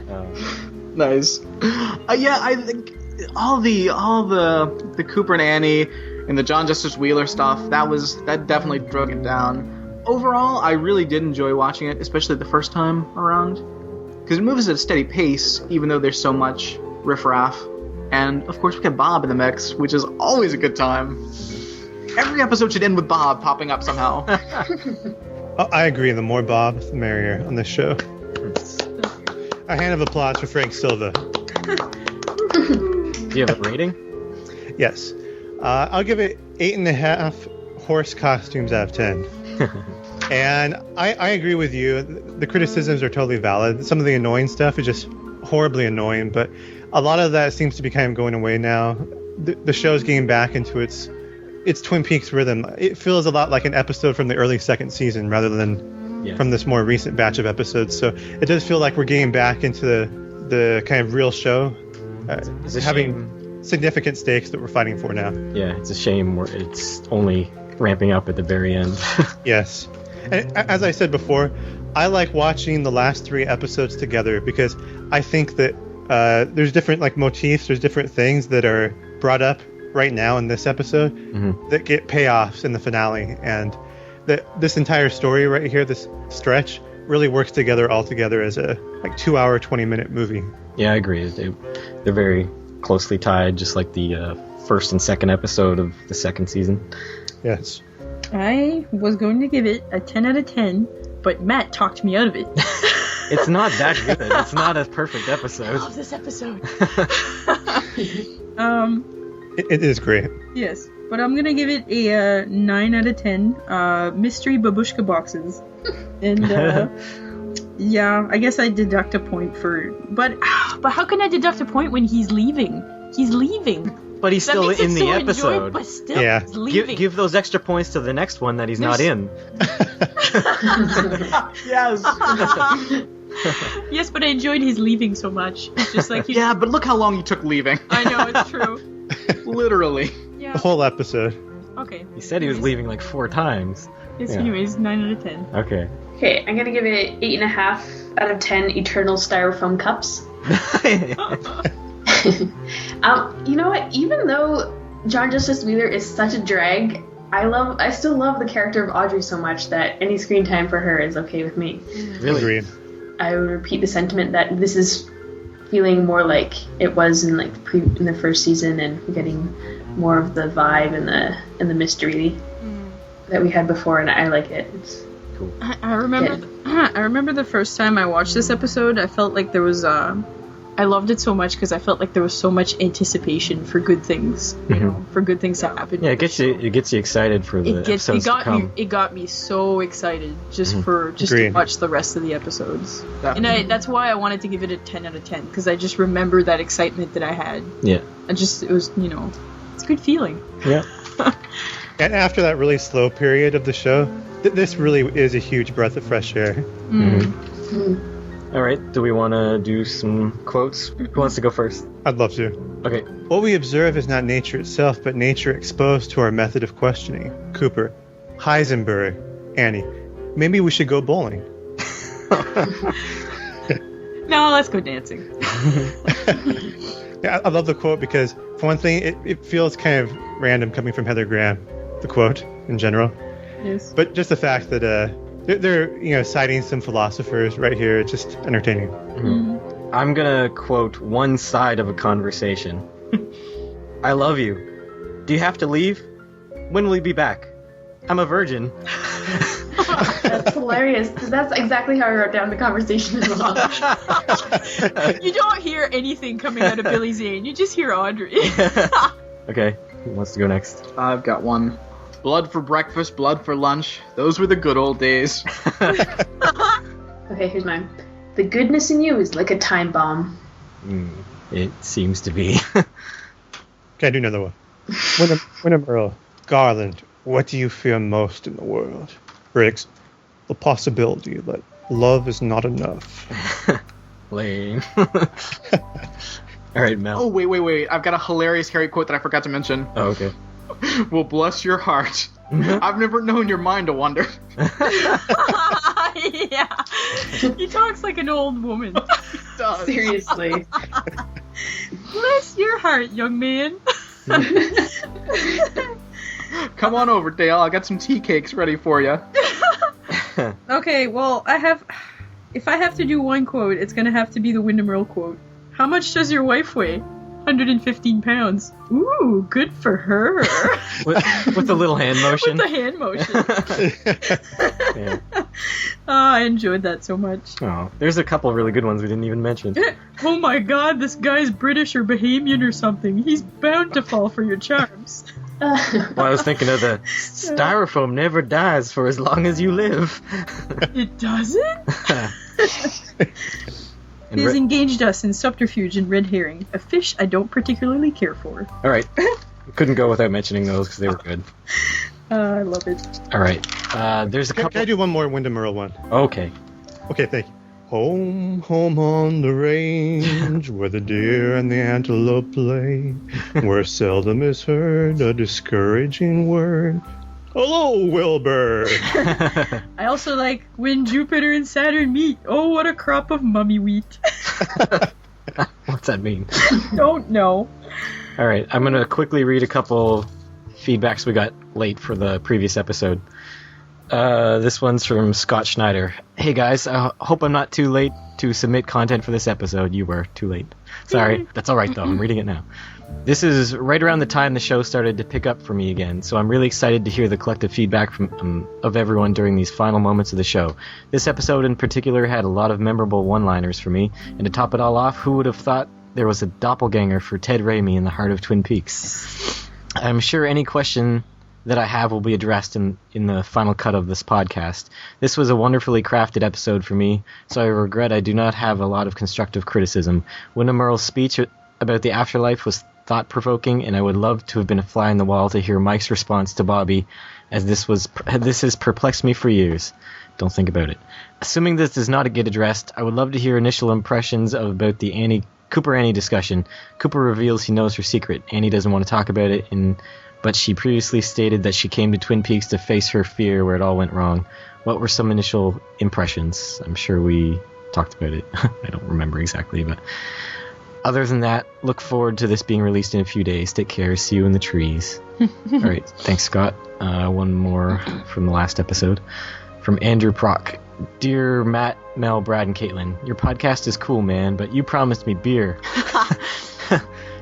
Nice. I think all the Cooper and Annie and the John Justice Wheeler stuff, that definitely drug it down. Overall, I really did enjoy watching it, especially the first time around, because it moves at a steady pace, even though there's so much riffraff. And of course, we get Bob in the mix, which is always a good time. Every episode should end with Bob popping up somehow. I agree. The more Bob, the merrier on this show. A hand of applause for Frank Silva. Do you have a rating? Yes. I'll give it 8.5 horse costumes out of 10. And I agree with you. The criticisms are totally valid. Some of the annoying stuff is just horribly annoying, but a lot of that seems to be kind of going away now. The show's getting back into its Twin Peaks rhythm. It feels a lot like an episode from the early second season rather than from this more recent batch of episodes. So it does feel like we're getting back into the kind of real show, having significant stakes that we're fighting for now. Yeah, it's a shame where it's only ramping up at the very end. Yes. And as I said before, I like watching the last 3 episodes together because I think that there's different like motifs, there's different things that are brought up right now in this episode that get payoffs in the finale, and this entire story right here, this stretch, really works together all together as a 2-hour 20-minute movie. Yeah, I agree. They're very closely tied, just like the first and second episode of the second season. Yes. I was going to give it a 10 out of 10, but Matt talked me out of it. It's not that good. It's not a perfect episode. I love this episode. It is great. Yes, but I'm gonna give it a 9 out of 10 mystery babushka boxes. And I guess I deduct a point for... But how can I deduct a point when he's leaving? He's leaving. But he's still in the episode. But still, he's leaving. Give those extra points to the next one that he's not in. Yes. Yes, but I enjoyed his leaving so much. It's just like yeah, but look how long you took leaving. I know, it's true. Literally. Yeah. The whole episode. Okay. He said he was leaving like 4 times. Yes, anyways, 9 out of 10. Okay. Okay, I'm gonna give it 8.5 out of 10 eternal styrofoam cups. You know what? Even though John Justice Wheeler is such a drag. I still love the character of Audrey so much that any screen time for her is okay with me. Really? Agreed. I would repeat the sentiment that this is feeling more like it was in in the first season, and we're getting more of the vibe and the mystery that we had before, and I like it. It's Cool. I remember. I remember the first time I watched this episode. I felt like there was. I loved it so much because I felt like there was so much anticipation for good things. You know, for good things to happen. Yeah, it gets you excited for the episodes to come. It got me so excited just to watch the rest of the episodes. Definitely. And that's why I wanted to give it a 10 out of 10 because I just remember that excitement that I had. Yeah. It was it's a good feeling. Yeah. And after that really slow period of the show, this really is a huge breath of fresh air. All right, do we want to do some quotes? Who wants to go first? I'd love to. Okay. What we observe is not nature itself, but nature exposed to our method of questioning. Cooper. Heisenberg. Annie. Maybe we should go bowling. No, let's go dancing. Yeah, I love the quote because, for one thing, it feels kind of random coming from Heather Graham, the quote in general. Yes. But just the fact that they're citing some philosophers right here, it's just entertaining. I'm gonna quote one side of a conversation. I love you. Do you have to leave? When will you be back? I'm a virgin. That's hilarious. That's exactly how I wrote down the conversation as well. You don't hear anything coming out of Billy Zane. You just hear Audrey. Okay, who wants to go next? I've got one. Blood for breakfast, blood for lunch. Those were the good old days. Okay, here's mine. The goodness in you is like a time bomb. It seems to be. Okay, I do another one. Wyndham Earl. Garland, what do you fear most in the world? Briggs, the possibility that love is not enough. Lame. All right, Mel. Oh, wait. I've got a hilarious Harry quote that I forgot to mention. Oh, okay. Well, bless your heart. I've never known your mind to wander. Yeah. He talks like an old woman. Seriously. Bless your heart, young man. Come on over, Dale. I got some tea cakes ready for you. Okay, well, if I have to do one quote, it's gonna have to be the Wyndham Earl quote. How much does your wife weigh? 115 pounds. Ooh, good for her. With a little hand motion. With the hand motion. Yeah. Oh, I enjoyed that so much. Oh, there's a couple really good ones we didn't even mention. Oh my god, this guy's British or Bahamian or something. He's bound to fall for your charms. Well, I was thinking of the styrofoam never dies for as long as you live. It doesn't? He has engaged us in subterfuge and red herring, a fish I don't particularly care for. All right. Couldn't go without mentioning those because they were good. I love it. All right. There's a couple. Can I do one more Wyndham Earl one? Okay. Okay, thank you. Home, home on the range, where the deer and the antelope play, where seldom is heard a discouraging word. Hello, Wilbur! I also like when Jupiter and Saturn meet. Oh, what a crop of mummy wheat. What's that mean? Don't know. All right. I'm going to quickly read a couple feedbacks we got late for the previous episode. This one's from Scott Schneider. Hey guys, I hope I'm not too late to submit content for this episode. You were too late. Sorry. That's alright though, I'm reading it now. This is right around the time the show started to pick up for me again, so I'm really excited to hear the collective feedback from of everyone during these final moments of the show. This episode in particular had a lot of memorable one-liners for me, and to top it all off, who would have thought there was a doppelganger for Ted Raimi in the heart of Twin Peaks? I'm sure any question that I have will be addressed in the final cut of this podcast. This was a wonderfully crafted episode for me, so I regret I do not have a lot of constructive criticism. Wyndham Earl's speech about the afterlife was thought-provoking, and I would love to have been a fly on the wall to hear Mike's response to Bobby, as this has perplexed me for years. Don't think about it. Assuming this does not get addressed, I would love to hear initial impressions about the Cooper-Annie discussion. Cooper reveals he knows her secret. Annie doesn't want to talk about it, but she previously stated that she came to Twin Peaks to face her fear where it all went wrong. What were some initial impressions? I'm sure we talked about it. I don't remember exactly, but Other than that, look forward to this being released in a few days. Take care. See you in the trees. All right. Thanks, Scott. One more from the last episode. From Andrew Prock. Dear Matt, Mel, Brad, and Caitlin, your podcast is cool, man, but you promised me beer.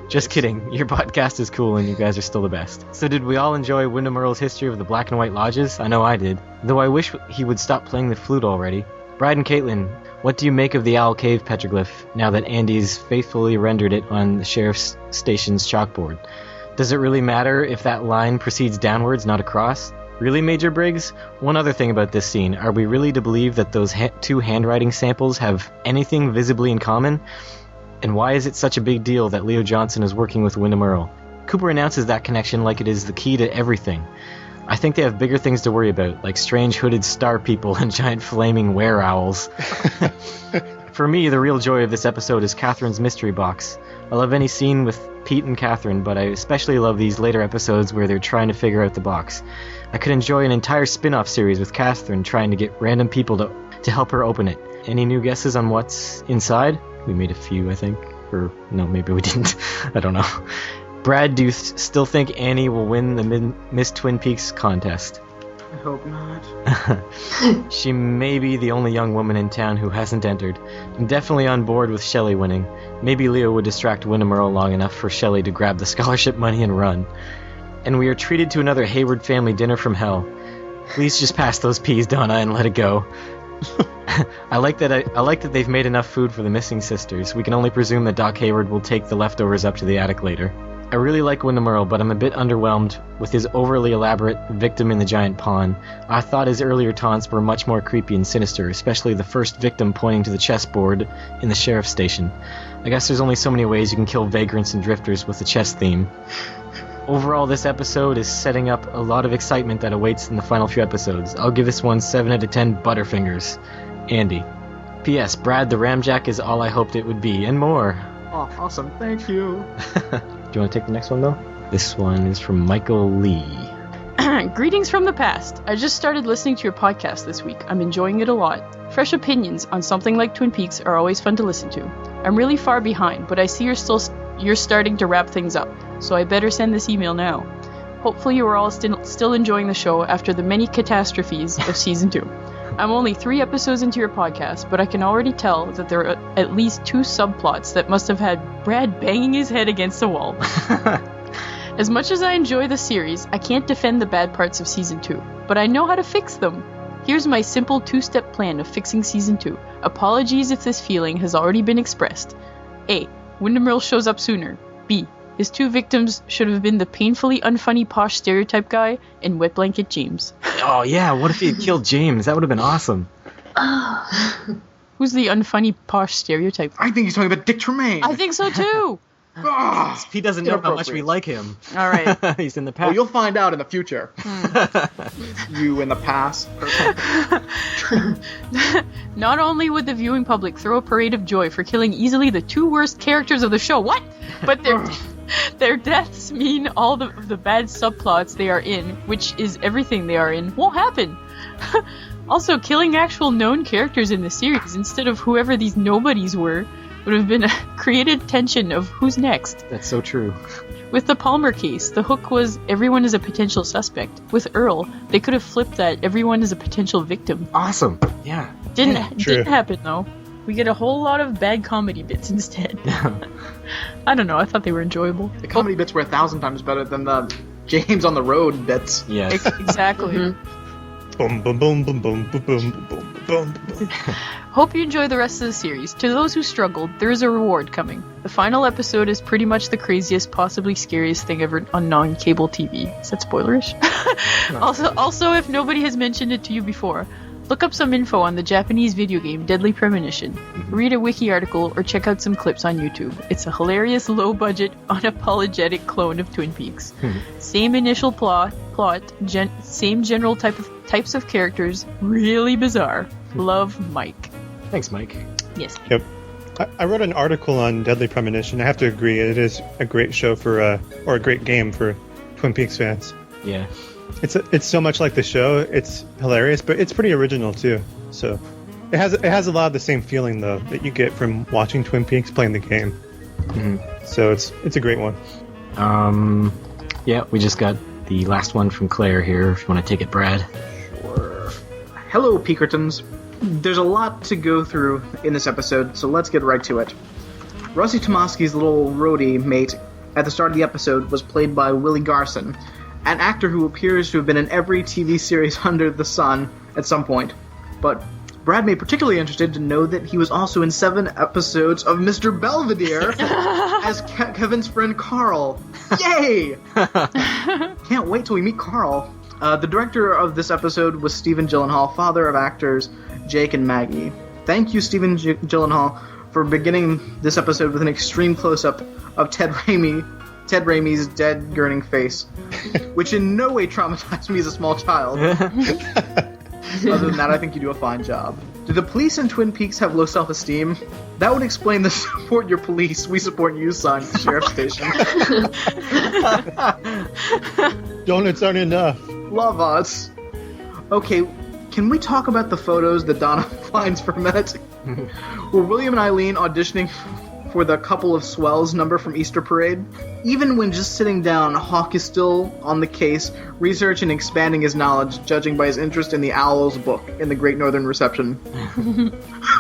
Just kidding. Your podcast is cool and you guys are still the best. So did we all enjoy Wyndham Earle's history of the black and white lodges? I know I did. Though I wish he would stop playing the flute already. Brad and Caitlin, what do you make of the Owl Cave petroglyph now that Andy's faithfully rendered it on the sheriff's station's chalkboard? Does it really matter if that line proceeds downwards, not across? Really, Major Briggs? One other thing about this scene. Are we really to believe that those two handwriting samples have anything visibly in common? And why is it such a big deal that Leo Johnson is working with Wyndham Earle? Cooper announces that connection like it is the key to everything. I think they have bigger things to worry about, like strange hooded star people and giant flaming were-owls. For me, the real joy of this episode is Catherine's mystery box. I love any scene with Pete and Catherine, but I especially love these later episodes where they're trying to figure out the box. I could enjoy an entire spin-off series with Catherine trying to get random people to help her open it. Any new guesses on what's inside? We made a few, I think. Or, no, maybe we didn't. I don't know. Brad, do you still think Annie will win the Miss Twin Peaks contest? I hope not. She may be the only young woman in town who hasn't entered. I'm definitely on board with Shelley winning. Maybe Leo would distract Wyndham Earle long enough for Shelley to grab the scholarship money and run. And we are treated to another Hayward family dinner from hell. Please just pass those peas, Donna, and let it go. I like that they've made enough food for the missing sisters. We can only presume that Doc Hayward will take the leftovers up to the attic later. I really like Wyndham Earle, but I'm a bit underwhelmed with his overly elaborate victim in the giant pond. I thought his earlier taunts were much more creepy and sinister, especially the first victim pointing to the chessboard in the sheriff's station. I guess there's only so many ways you can kill vagrants and drifters with the chess theme. Overall, this episode is setting up a lot of excitement that awaits in the final few episodes. I'll give this one 7 out of 10 Butterfingers. Andy. P.S. Brad, the Ramjack is all I hoped it would be, and more. Oh, awesome. Thank you. Do you want to take the next one, though? This one is from Michael Lee. Greetings from the past. I just started listening to your podcast this week. I'm enjoying it a lot. Fresh opinions on something like Twin Peaks are always fun to listen to. I'm really far behind, but I see you're starting to wrap things up, so I better send this email now. Hopefully you are all still enjoying the show after the many catastrophes of Season 2. I'm only 3 episodes into your podcast, but I can already tell that there are at least 2 subplots that must have had Brad banging his head against the wall. As much as I enjoy the series, I can't defend the bad parts of Season 2, but I know how to fix them. Here's my simple 2-step plan of fixing Season 2. Apologies if this feeling has already been expressed. A. Wyndham Earle shows up sooner. B. His 2 victims should have been the painfully unfunny posh stereotype guy and Wet Blanket James. Oh yeah, what if he had killed James? That would have been awesome. Who's the unfunny posh stereotype? I think he's talking about Dick Tremaine. I think so too! He doesn't know how much we like him. Alright. He's in the Well, past. you'll find out in the future. You in the past. Not only would the viewing public throw a parade of joy for killing easily the 2 worst characters of the show, what? But their deaths mean all the bad subplots they are in, which is everything they are in, won't happen. Also, killing actual known characters in the series instead of whoever these nobodies were would have been a created tension of who's next. That's so true. With the Palmer case, the hook was everyone is a potential suspect. With Earl, they could have flipped that everyone is a potential victim. Awesome. Yeah. Didn't True. happen though. We get a whole lot of bad comedy bits instead. I don't know, I thought they were enjoyable. The comedy bits were 1,000 times better than the James on the road bits. Yes. Exactly. Boom, boom, boom, boom, boom, boom, boom, boom, boom, boom. Hope you enjoy the rest of the series. To those who struggled, there is a reward coming. The final episode is pretty much the craziest, possibly scariest thing ever on non-cable TV. Is that spoilerish? Also, if nobody has mentioned it to you before, look up some info on the Japanese video game Deadly Premonition. Read a wiki article or check out some clips on YouTube. It's a hilarious, low-budget, unapologetic clone of Twin Peaks. Same initial plot, same general types of characters, really bizarre. Love, Mike. Thanks, Mike. Yes. Yep. I wrote an article on Deadly Premonition. I have to agree, it is a great show or a great game for Twin Peaks fans. Yeah. It's so much like the show. It's hilarious, but it's pretty original too. So it has a lot of the same feeling though that you get from watching Twin Peaks playing the game. So it's a great one. Yeah, we just got the last one from Claire here, if you want to take it, Brad. Hello, Peakertons. There's a lot to go through in this episode, so let's get right to it. Rusty Tomasky's little roadie mate at the start of the episode was played by Willie Garson, an actor who appears to have been in every TV series under the sun at some point. But Brad made particularly interested to know that he was also in 7 episodes of Mr. Belvedere as Kevin's friend Carl. Yay! Can't wait till we meet Carl. The director of this episode was Stephen Gyllenhaal, father of actors Jake and Maggie. Thank you, Stephen Gyllenhaal, for beginning this episode with an extreme close-up of Ted Raimi's dead, gurning face, which in no way traumatized me as a small child. Other than that, I think you do a fine job. Do the police in Twin Peaks have low self-esteem? That would explain the "Support Your Police, We Support You" sign at the sheriff's station. Donuts aren't enough. Love us. Okay, can we talk about the photos that Donna finds for a minute? Were William and Eileen auditioning for the Couple of Swells number from Easter Parade? Even when just sitting down, Hawk is still on the case, researching and expanding his knowledge, judging by his interest in the Owl's book in the Great Northern Reception.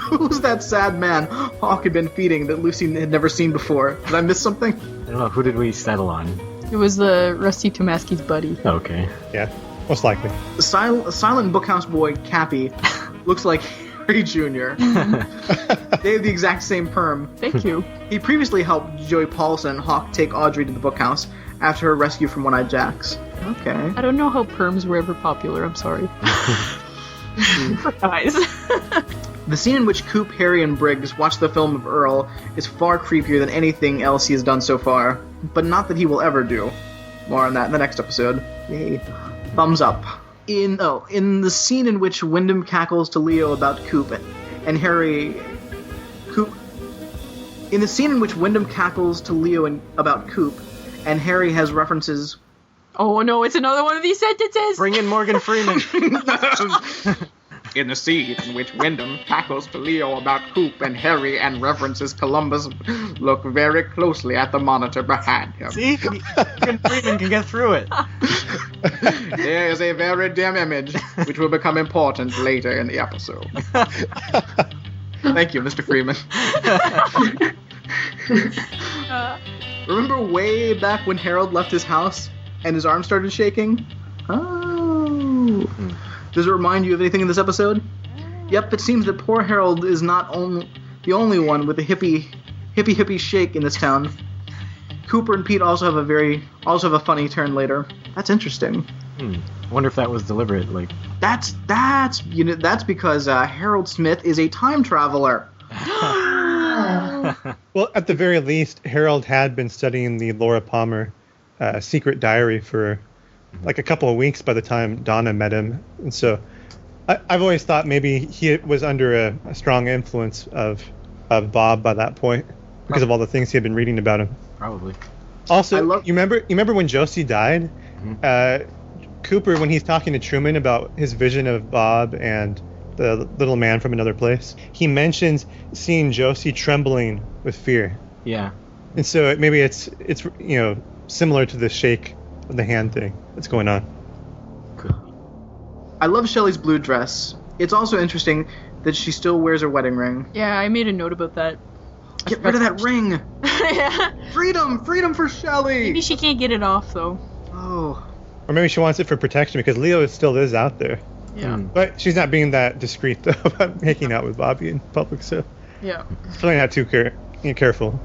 Who's that sad man Hawk had been feeding that Lucy had never seen before? Did I miss something? I don't know, who did we settle on? It was the Rusty Tomasky's buddy. Okay. Yeah, most likely. The silent bookhouse boy, Cappy, looks like Harry Jr. They have the exact same perm. Thank you. He previously helped Joey Paulson, Hawk, take Audrey to the bookhouse after her rescue from One-Eyed Jacks. Okay. I don't know how perms were ever popular, I'm sorry. Guys. The scene in which Coop, Harry, and Briggs watch the film of Earl is far creepier than anything else he has done so far, but not that he will ever do. More on that in the next episode. Yay. Thumbs up. In the scene in which Wyndham cackles to Leo about Coop and Harry... In the scene in which Wyndham cackles to Leo about Coop, and Harry has references... Oh no, it's another one of these sentences! Bring in Morgan Freeman! In the scene in which Wyndham cackles to Leo about Coop and Harry and references Columbus, look very closely at the monitor behind him. See? Morgan Freeman can get through it. There is a very dim image, which will become important later in the episode. Thank you, Mr. Freeman. Remember way back when Harold left his house and his arm started shaking? Oh. Does it remind you of anything in this episode? Yep, it seems that poor Harold is not the only one with a hippie shake in this town. Cooper and Pete also have a funny turn later. That's interesting. I wonder if that was deliberate. Like that's because Harold Smith is a time traveler. Well, at the very least, Harold had been studying the Laura Palmer secret diary for like a couple of weeks by the time Donna met him. And so I've always thought maybe he was under a strong influence of Bob by that point because of all the things he had been reading about him. Probably. Also, you remember when Josie died? Mm-hmm. Cooper, when he's talking to Truman about his vision of Bob and the little man from another place, he mentions seeing Josie trembling with fear. Yeah. And so maybe it's similar to the shake of the hand thing that's going on. I love Shelley's blue dress. It's also interesting that she still wears her wedding ring. Yeah, I made a note about that. Get rid of that ring! Yeah. Freedom for Shelley! Maybe she can't get it off, though. Oh. Or maybe she wants it for protection because Leo still is out there. Yeah. But she's not being that discreet, though, about making out with Bobby in public, so... Yeah. She's probably not too careful.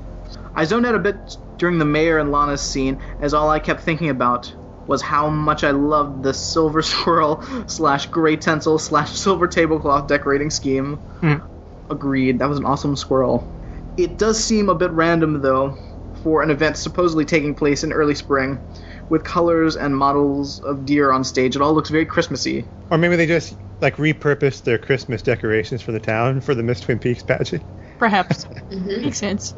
I zoned out a bit during the Mayor and Lana's scene, as all I kept thinking about was how much I loved the silver squirrel / gray tinsel / silver tablecloth decorating scheme. Agreed, that was an awesome squirrel. It does seem a bit random, though, for an event supposedly taking place in early spring, with colors and models of deer on stage. It all looks very Christmassy. Or maybe they just repurposed their Christmas decorations for the town for the Miss Twin Peaks pageant. Perhaps. Makes sense.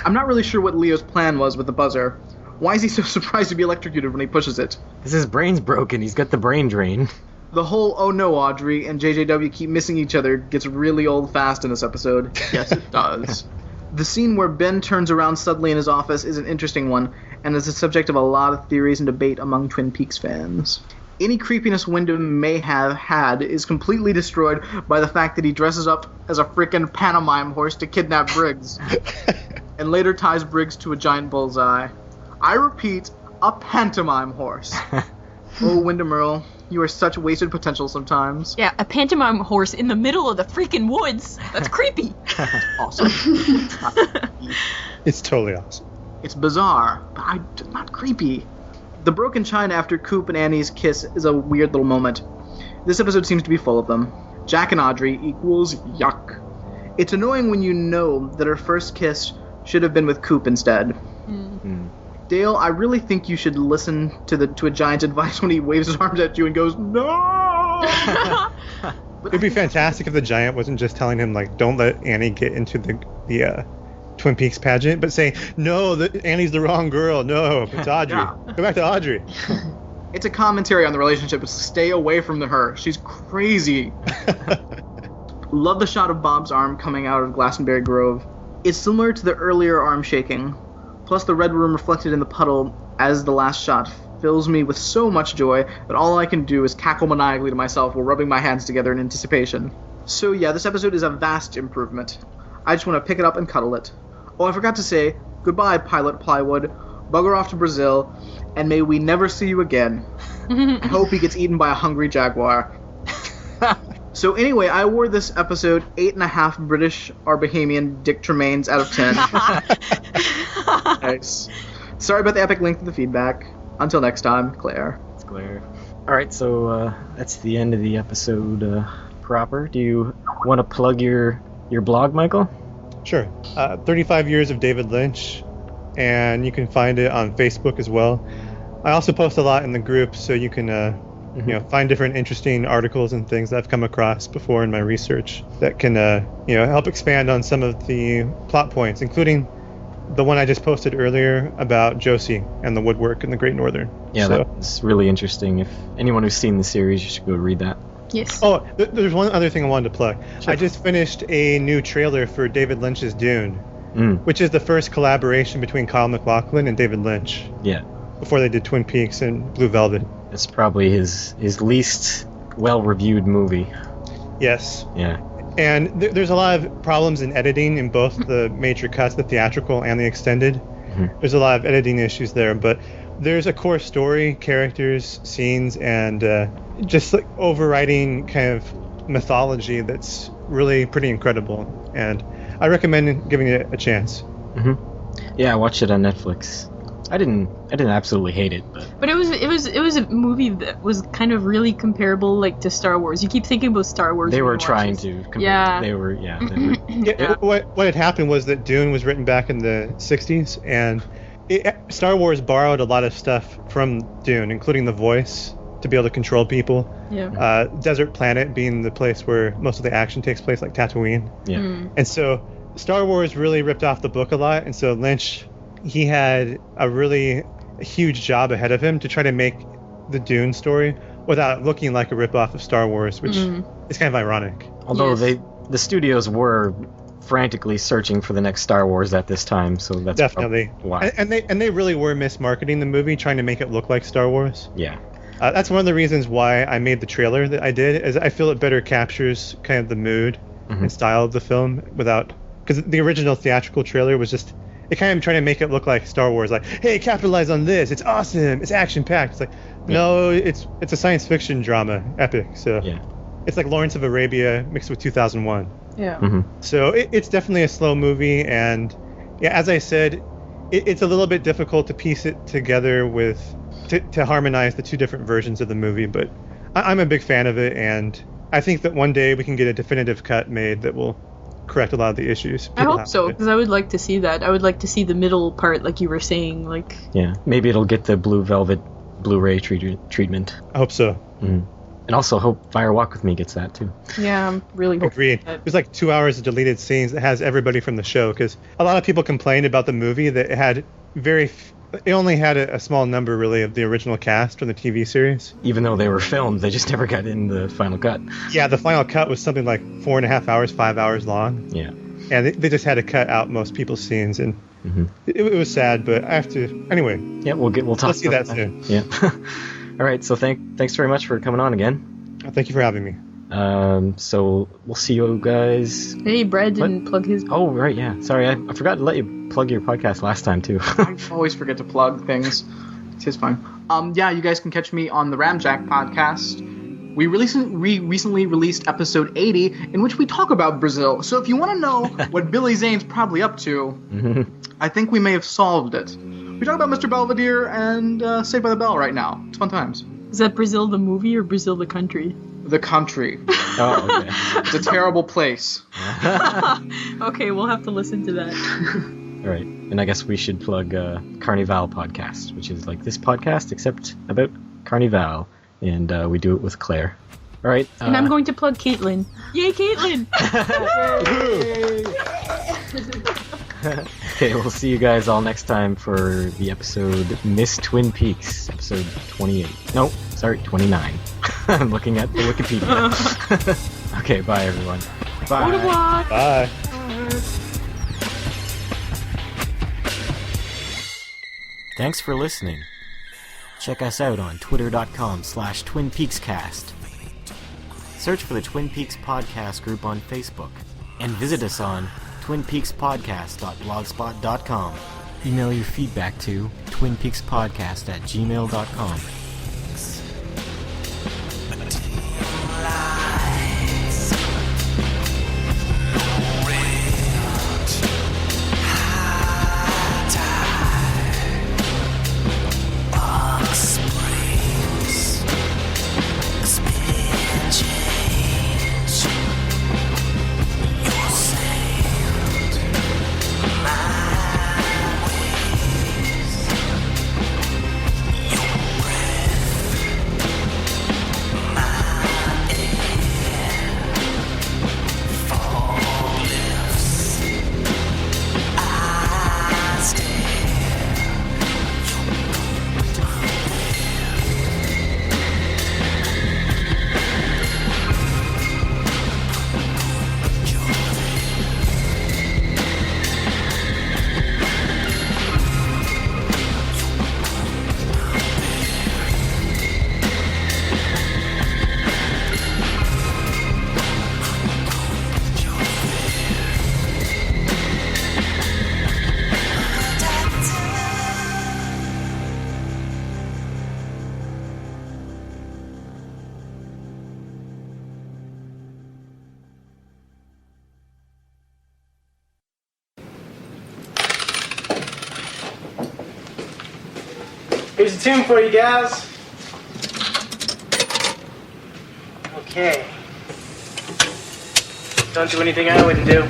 I'm not really sure what Leo's plan was with the buzzer. Why is he so surprised to be electrocuted when he pushes it? Because his brain's broken. He's got the brain drain. The whole "oh no, Audrey" and JJW keep missing each other gets really old fast in this episode. Yes, it does. The scene where Ben turns around suddenly in his office is an interesting one, and is the subject of a lot of theories and debate among Twin Peaks fans. Any creepiness Wyndham may have had is completely destroyed by the fact that he dresses up as a frickin' pantomime horse to kidnap Briggs, and later ties Briggs to a giant bullseye. I repeat, a pantomime horse. Oh, Wyndham Earl, you are such wasted potential sometimes. Yeah, a pantomime horse in the middle of the freaking woods. That's creepy. Awesome. It's totally awesome. It's bizarre, but not creepy. The broken china after Coop and Annie's kiss is a weird little moment. This episode seems to be full of them. Jack and Audrey equals yuck. It's annoying when you know that her first kiss should have been with Coop instead. Dale, I really think you should listen to a giant's advice when he waves his arms at you and goes, no! It'd be fantastic if the giant wasn't just telling him, like, don't let Annie get into the Twin Peaks pageant, but saying, no, Annie's the wrong girl. No, it's Audrey. Yeah. Go back to Audrey. It's a commentary on the relationship. Stay away from her. She's crazy. Love the shot of Bob's arm coming out of Glastonbury Grove. It's similar to the earlier arm shaking. Plus, the red room reflected in the puddle as the last shot fills me with so much joy that all I can do is cackle maniacally to myself while rubbing my hands together in anticipation. So yeah, this episode is a vast improvement. I just want to pick it up and cuddle it. Oh, I forgot to say, goodbye, Pilot Plywood. Bugger off to Brazil, and may we never see you again. I hope he gets eaten by a hungry jaguar. So anyway, I award this episode 8.5 British or Bahamian Dick Tremaines out of 10. Nice. Sorry about the epic length of the feedback. Until next time, Claire. It's Claire. Alright, so that's the end of the episode proper. Do you want to plug your blog, Michael? Sure. 35 Years of David Lynch, and you can find it on Facebook as well. I also post a lot in the group, so you can find different interesting articles and things that I've come across before in my research that can help expand on some of the plot points, including the one I just posted earlier about Josie and the woodwork in the Great Northern. Yeah, that's really interesting. If anyone who's seen the series, you should go read that. Yes. Oh, there's one other thing I wanted to plug. Sure. I just finished a new trailer for David Lynch's Dune, which is the first collaboration between Kyle MacLachlan and David Lynch. Yeah. Before they did Twin Peaks and Blue Velvet. It's probably his least well-reviewed movie. Yes. Yeah. And there's a lot of problems in editing in both the major cuts, the theatrical and the extended. There's a lot of editing issues there, but there's a core story, characters, scenes, and just like overriding kind of mythology that's really pretty incredible. And I recommend giving it a chance. Yeah, I watched it on Netflix. I didn't absolutely hate it, but it was a movie that was kind of really comparable, like, to Star Wars. You keep thinking about Star Wars. They were trying to compare. Yeah. They were. What had happened was that Dune was written back in the 60s, and Star Wars borrowed a lot of stuff from Dune, including the voice to be able to control people. Yeah. Desert Planet being the place where most of the action takes place, like Tatooine. Yeah. And so Star Wars really ripped off the book a lot, and so Lynch, he had a really huge job ahead of him to try to make the Dune story without looking like a ripoff of Star Wars, which is kind of ironic. Although the studios were frantically searching for the next Star Wars at this time, so that's definitely why. And they really were mismarketing the movie, trying to make it look like Star Wars. Yeah. That's one of the reasons why I made the trailer that I did, is I feel it better captures kind of the mood and style of the film because the original theatrical trailer was just, it kind of trying to make it look like Star Wars, like, hey, capitalize on this, it's awesome, it's action-packed. It's like, no, it's a science fiction drama epic, so it's like Lawrence of Arabia mixed with 2001. Yeah. So it's definitely a slow movie, and as I said, it's a little bit difficult to piece it together to harmonize the two different versions of the movie, but I'm a big fan of it, and I think that one day we can get a definitive cut made that will correct a lot of the issues. I hope so, because I would like to see that. I would like to see the middle part, like you were saying, like... Yeah, maybe it'll get the Blue Velvet Blu-ray treatment. I hope so. And also hope Fire Walk With Me gets that, too. Yeah, I'm really hoping. Agreed. There's like 2 hours of deleted scenes that has everybody from the show, because a lot of people complained about the movie that it had it only had a small number, really, of the original cast from the TV series. Even though they were filmed, they just never got in the final cut. Yeah, the final cut was something like 4.5 hours, 5 hours long. Yeah. and they just had to cut out most people's scenes, and it was sad. But I have to anyway. Yeah, we'll talk. Let's see that soon. Yeah. All right. So thanks very much for coming on again. Thank you for having me. So we'll see you guys. Hey, Brad didn't plug his. Oh, right, yeah. Sorry, I forgot to let you plug your podcast last time too. I always forget to plug things. It's fine. Yeah, you guys can catch me on the Ramjack podcast. We recently released episode 80, in which we talk about Brazil. So if you want to know what Billy Zane's probably up to, I think we may have solved it. We talk about Mr. Belvedere and Saved by the Bell right now. It's fun times. Is that Brazil the movie or Brazil the country? The country. Oh, okay. It's a terrible place. Okay, we'll have to listen to that. All right, and I guess we should plug Carnival podcast, which is like this podcast except about Carnival, and we do it with Claire. All right. And I'm going to plug Caitlin. Yay, Caitlin! Okay, we'll see you guys all next time for the episode Miss Twin Peaks, episode 28. No, sorry, 29. I'm looking at the Wikipedia. Okay, bye everyone. Bye. Au revoir. Bye. Thanks for listening. Check us out on twitter.com/TwinPeaksCast. Search for the Twin Peaks Podcast group on Facebook. And visit us on twinpeakspodcast.blogspot.com. Email your feedback to twinpeakspodcast@gmail.com. Here's a tune for you guys. Okay. Don't do anything I wouldn't do.